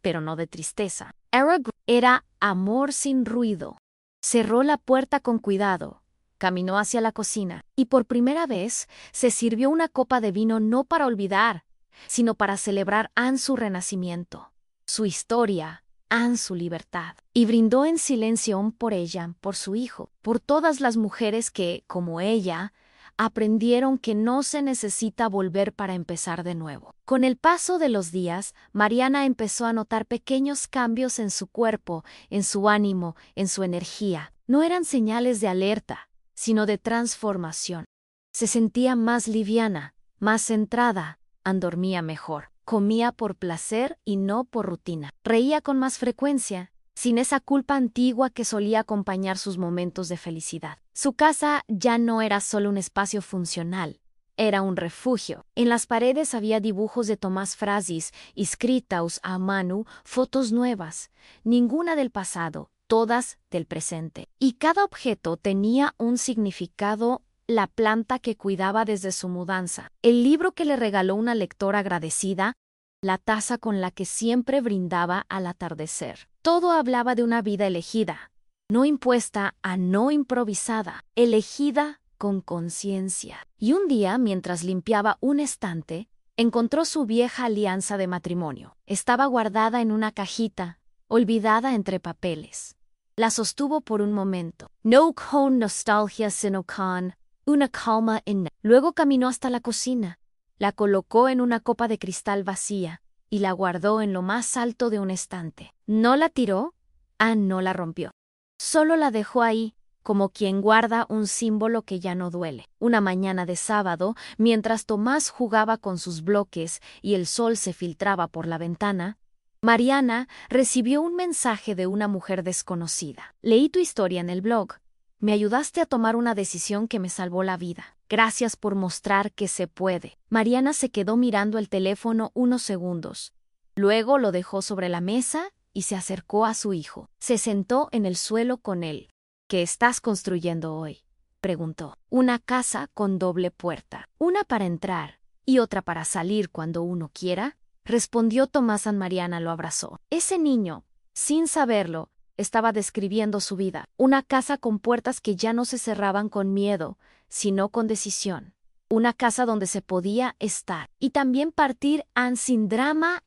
pero no de tristeza. Era amor sin ruido. Cerró la puerta con cuidado. Caminó hacia la cocina y por primera vez se sirvió una copa de vino no para olvidar, sino para celebrar su renacimiento, su historia, su libertad. Y brindó en silencio por ella, por su hijo, por todas las mujeres que, como ella, aprendieron que no se necesita volver para empezar de nuevo. Con el paso de los días, Mariana empezó a notar pequeños cambios en su cuerpo, en su ánimo, en su energía. No eran señales de alerta, sino de transformación. Se sentía más liviana, más centrada, dormía mejor, comía por placer y no por rutina. Reía con más frecuencia, sin esa culpa antigua que solía acompañar sus momentos de felicidad. Su casa ya no era solo un espacio funcional, era un refugio. En las paredes había dibujos de Tomás Frasis, escritos a mano, fotos nuevas, ninguna del pasado, todas del presente. Y cada objeto tenía un significado: la planta que cuidaba desde su mudanza, el libro que le regaló una lectora agradecida, la taza con la que siempre brindaba al atardecer. Todo hablaba de una vida elegida, no impuesta no improvisada, elegida con conciencia. Y un día, mientras limpiaba un estante, encontró su vieja alianza de matrimonio. Estaba guardada en una cajita, olvidada entre papeles. La sostuvo por un momento. No con nostalgia, sino con una calma en. Luego caminó hasta la cocina, la colocó en una copa de cristal vacía y la guardó en lo más alto de un estante. No la tiró, no la rompió. Solo la dejó ahí, como quien guarda un símbolo que ya no duele. Una mañana de sábado, mientras Tomás jugaba con sus bloques y el sol se filtraba por la ventana, Mariana recibió un mensaje de una mujer desconocida. Leí tu historia en el blog. Me ayudaste a tomar una decisión que me salvó la vida. Gracias por mostrar que se puede. Mariana se quedó mirando el teléfono unos segundos. Luego lo dejó sobre la mesa y se acercó a su hijo. Se sentó en el suelo con él. ¿Qué estás construyendo hoy?, preguntó. Una casa con doble puerta. Una para entrar y otra para salir cuando uno quiera, respondió Tomás. Mariana lo abrazó. Ese niño, sin saberlo, estaba describiendo su vida. Una casa con puertas que ya no se cerraban con miedo, sino con decisión. Una casa donde se podía estar y también partir sin drama,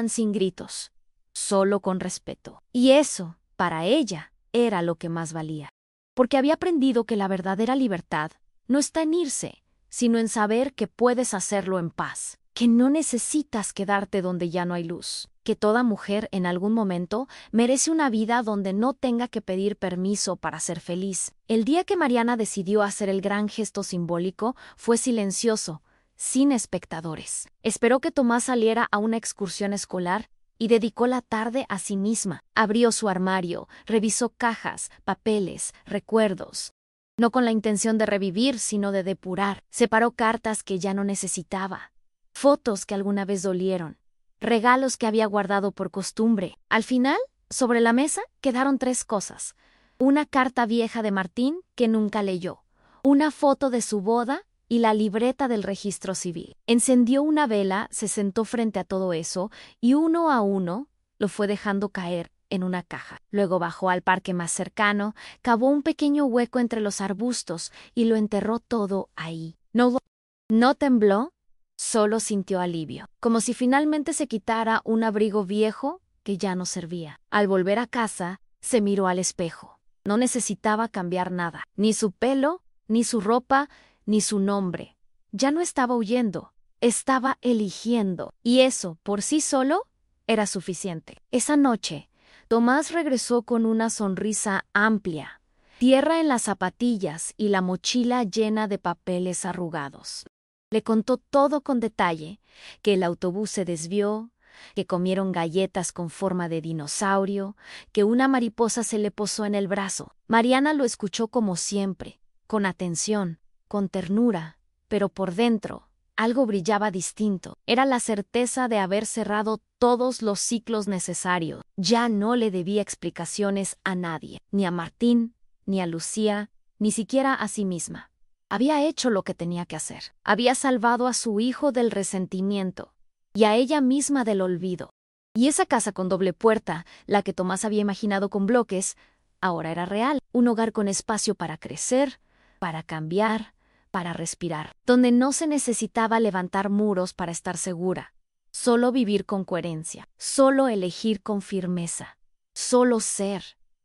sin gritos, solo con respeto. Y eso, para ella, era lo que más valía. Porque había aprendido que la verdadera libertad no está en irse, sino en saber que puedes hacerlo en paz, que no necesitas quedarte donde ya no hay luz, que toda mujer en algún momento merece una vida donde no tenga que pedir permiso para ser feliz. El día que Mariana decidió hacer el gran gesto simbólico fue silencioso, sin espectadores. Esperó que Tomás saliera a una excursión escolar y dedicó la tarde a sí misma. Abrió su armario, revisó cajas, papeles, recuerdos. No con la intención de revivir, sino de depurar. Separó cartas que ya no necesitaba, fotos que alguna vez dolieron, regalos que había guardado por costumbre. Al final, sobre la mesa quedaron 3 cosas. Una carta vieja de Martín que nunca leyó, una foto de su boda y la libreta del registro civil. Encendió una vela, se sentó frente a todo eso y uno a uno lo fue dejando caer en una caja. Luego bajó al parque más cercano, cavó un pequeño hueco entre los arbustos y lo enterró todo ahí. No tembló, solo sintió alivio, como si finalmente se quitara un abrigo viejo que ya no servía. Al volver a casa, se miró al espejo. No necesitaba cambiar nada, ni su pelo, ni su ropa, ni su nombre. Ya no estaba huyendo, estaba eligiendo, y eso, por sí solo, era suficiente. Esa noche, Tomás regresó con una sonrisa amplia, tierra en las zapatillas y la mochila llena de papeles arrugados. Le contó todo con detalle, que el autobús se desvió, que comieron galletas con forma de dinosaurio, que una mariposa se le posó en el brazo. Mariana lo escuchó como siempre, con atención, con ternura, pero por dentro algo brillaba distinto. Era la certeza de haber cerrado todos los ciclos necesarios. Ya no le debía explicaciones a nadie, ni a Martín, ni a Lucía, ni siquiera a sí misma. Había hecho lo que tenía que hacer. Había salvado a su hijo del resentimiento y a ella misma del olvido. Y esa casa con doble puerta, la que Tomás había imaginado con bloques, ahora era real. Un hogar con espacio para crecer, para cambiar, para respirar, donde no se necesitaba levantar muros para estar segura, solo vivir con coherencia, solo elegir con firmeza, solo ser,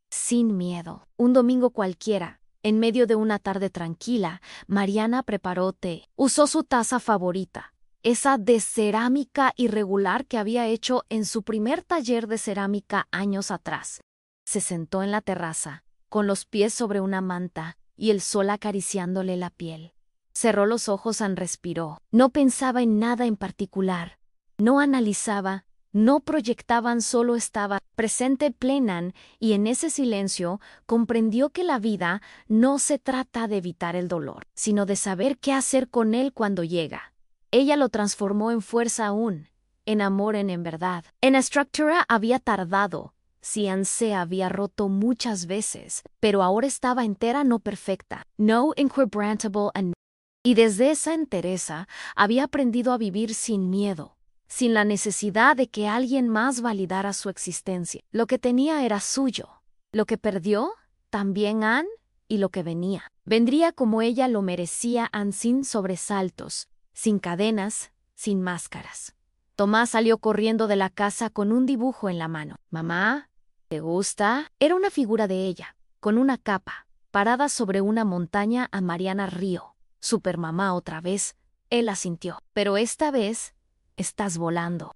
sin miedo. Un domingo cualquiera, En medio de una tarde tranquila, Mariana preparó té. Usó su taza favorita, esa de cerámica irregular que había hecho en su primer taller de cerámica años atrás. Se sentó en la terraza, con los pies sobre una manta y el sol acariciándole la piel. Cerró los ojos y respiró. No pensaba en nada en particular. No analizaba, no proyectaban, solo estaba presente plena, y en ese silencio comprendió que la vida no se trata de evitar el dolor, sino de saber qué hacer con él cuando llega. Ella lo transformó en fuerza aún, en amor en verdad. En la estructura había tardado, Cian se había roto muchas veces, pero ahora estaba entera, no perfecta, no inquebrantable, y desde esa entereza había aprendido a vivir sin miedo, sin la necesidad de que alguien más validara su existencia. Lo que tenía era suyo, lo que perdió, también Anne, y lo que venía. Vendría como ella lo merecía, Anne, sin sobresaltos, sin cadenas, sin máscaras. Tomás salió corriendo de la casa con un dibujo en la mano. «Mamá, ¿te gusta?» Era una figura de ella, con una capa, parada sobre una montaña. A Mariana rió. «Supermamá otra vez», él asintió. «Pero esta vez estás volando».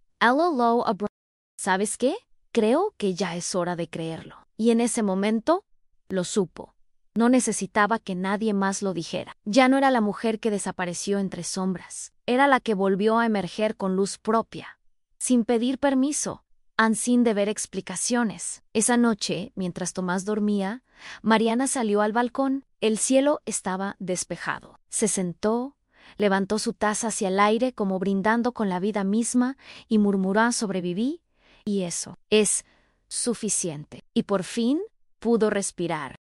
¿Sabes qué? Creo que ya es hora de creerlo. Y en ese momento lo supo. No necesitaba que nadie más lo dijera. Ya no era la mujer que desapareció entre sombras. Era la que volvió a emerger con luz propia, sin pedir permiso, sin deber explicaciones. Esa noche, mientras Tomás dormía, Mariana salió al balcón. El cielo estaba despejado. Se sentó, levantó su taza hacia el aire como brindando con la vida misma y murmuró: «Sobreviví, y eso es suficiente». Y por fin pudo respirar.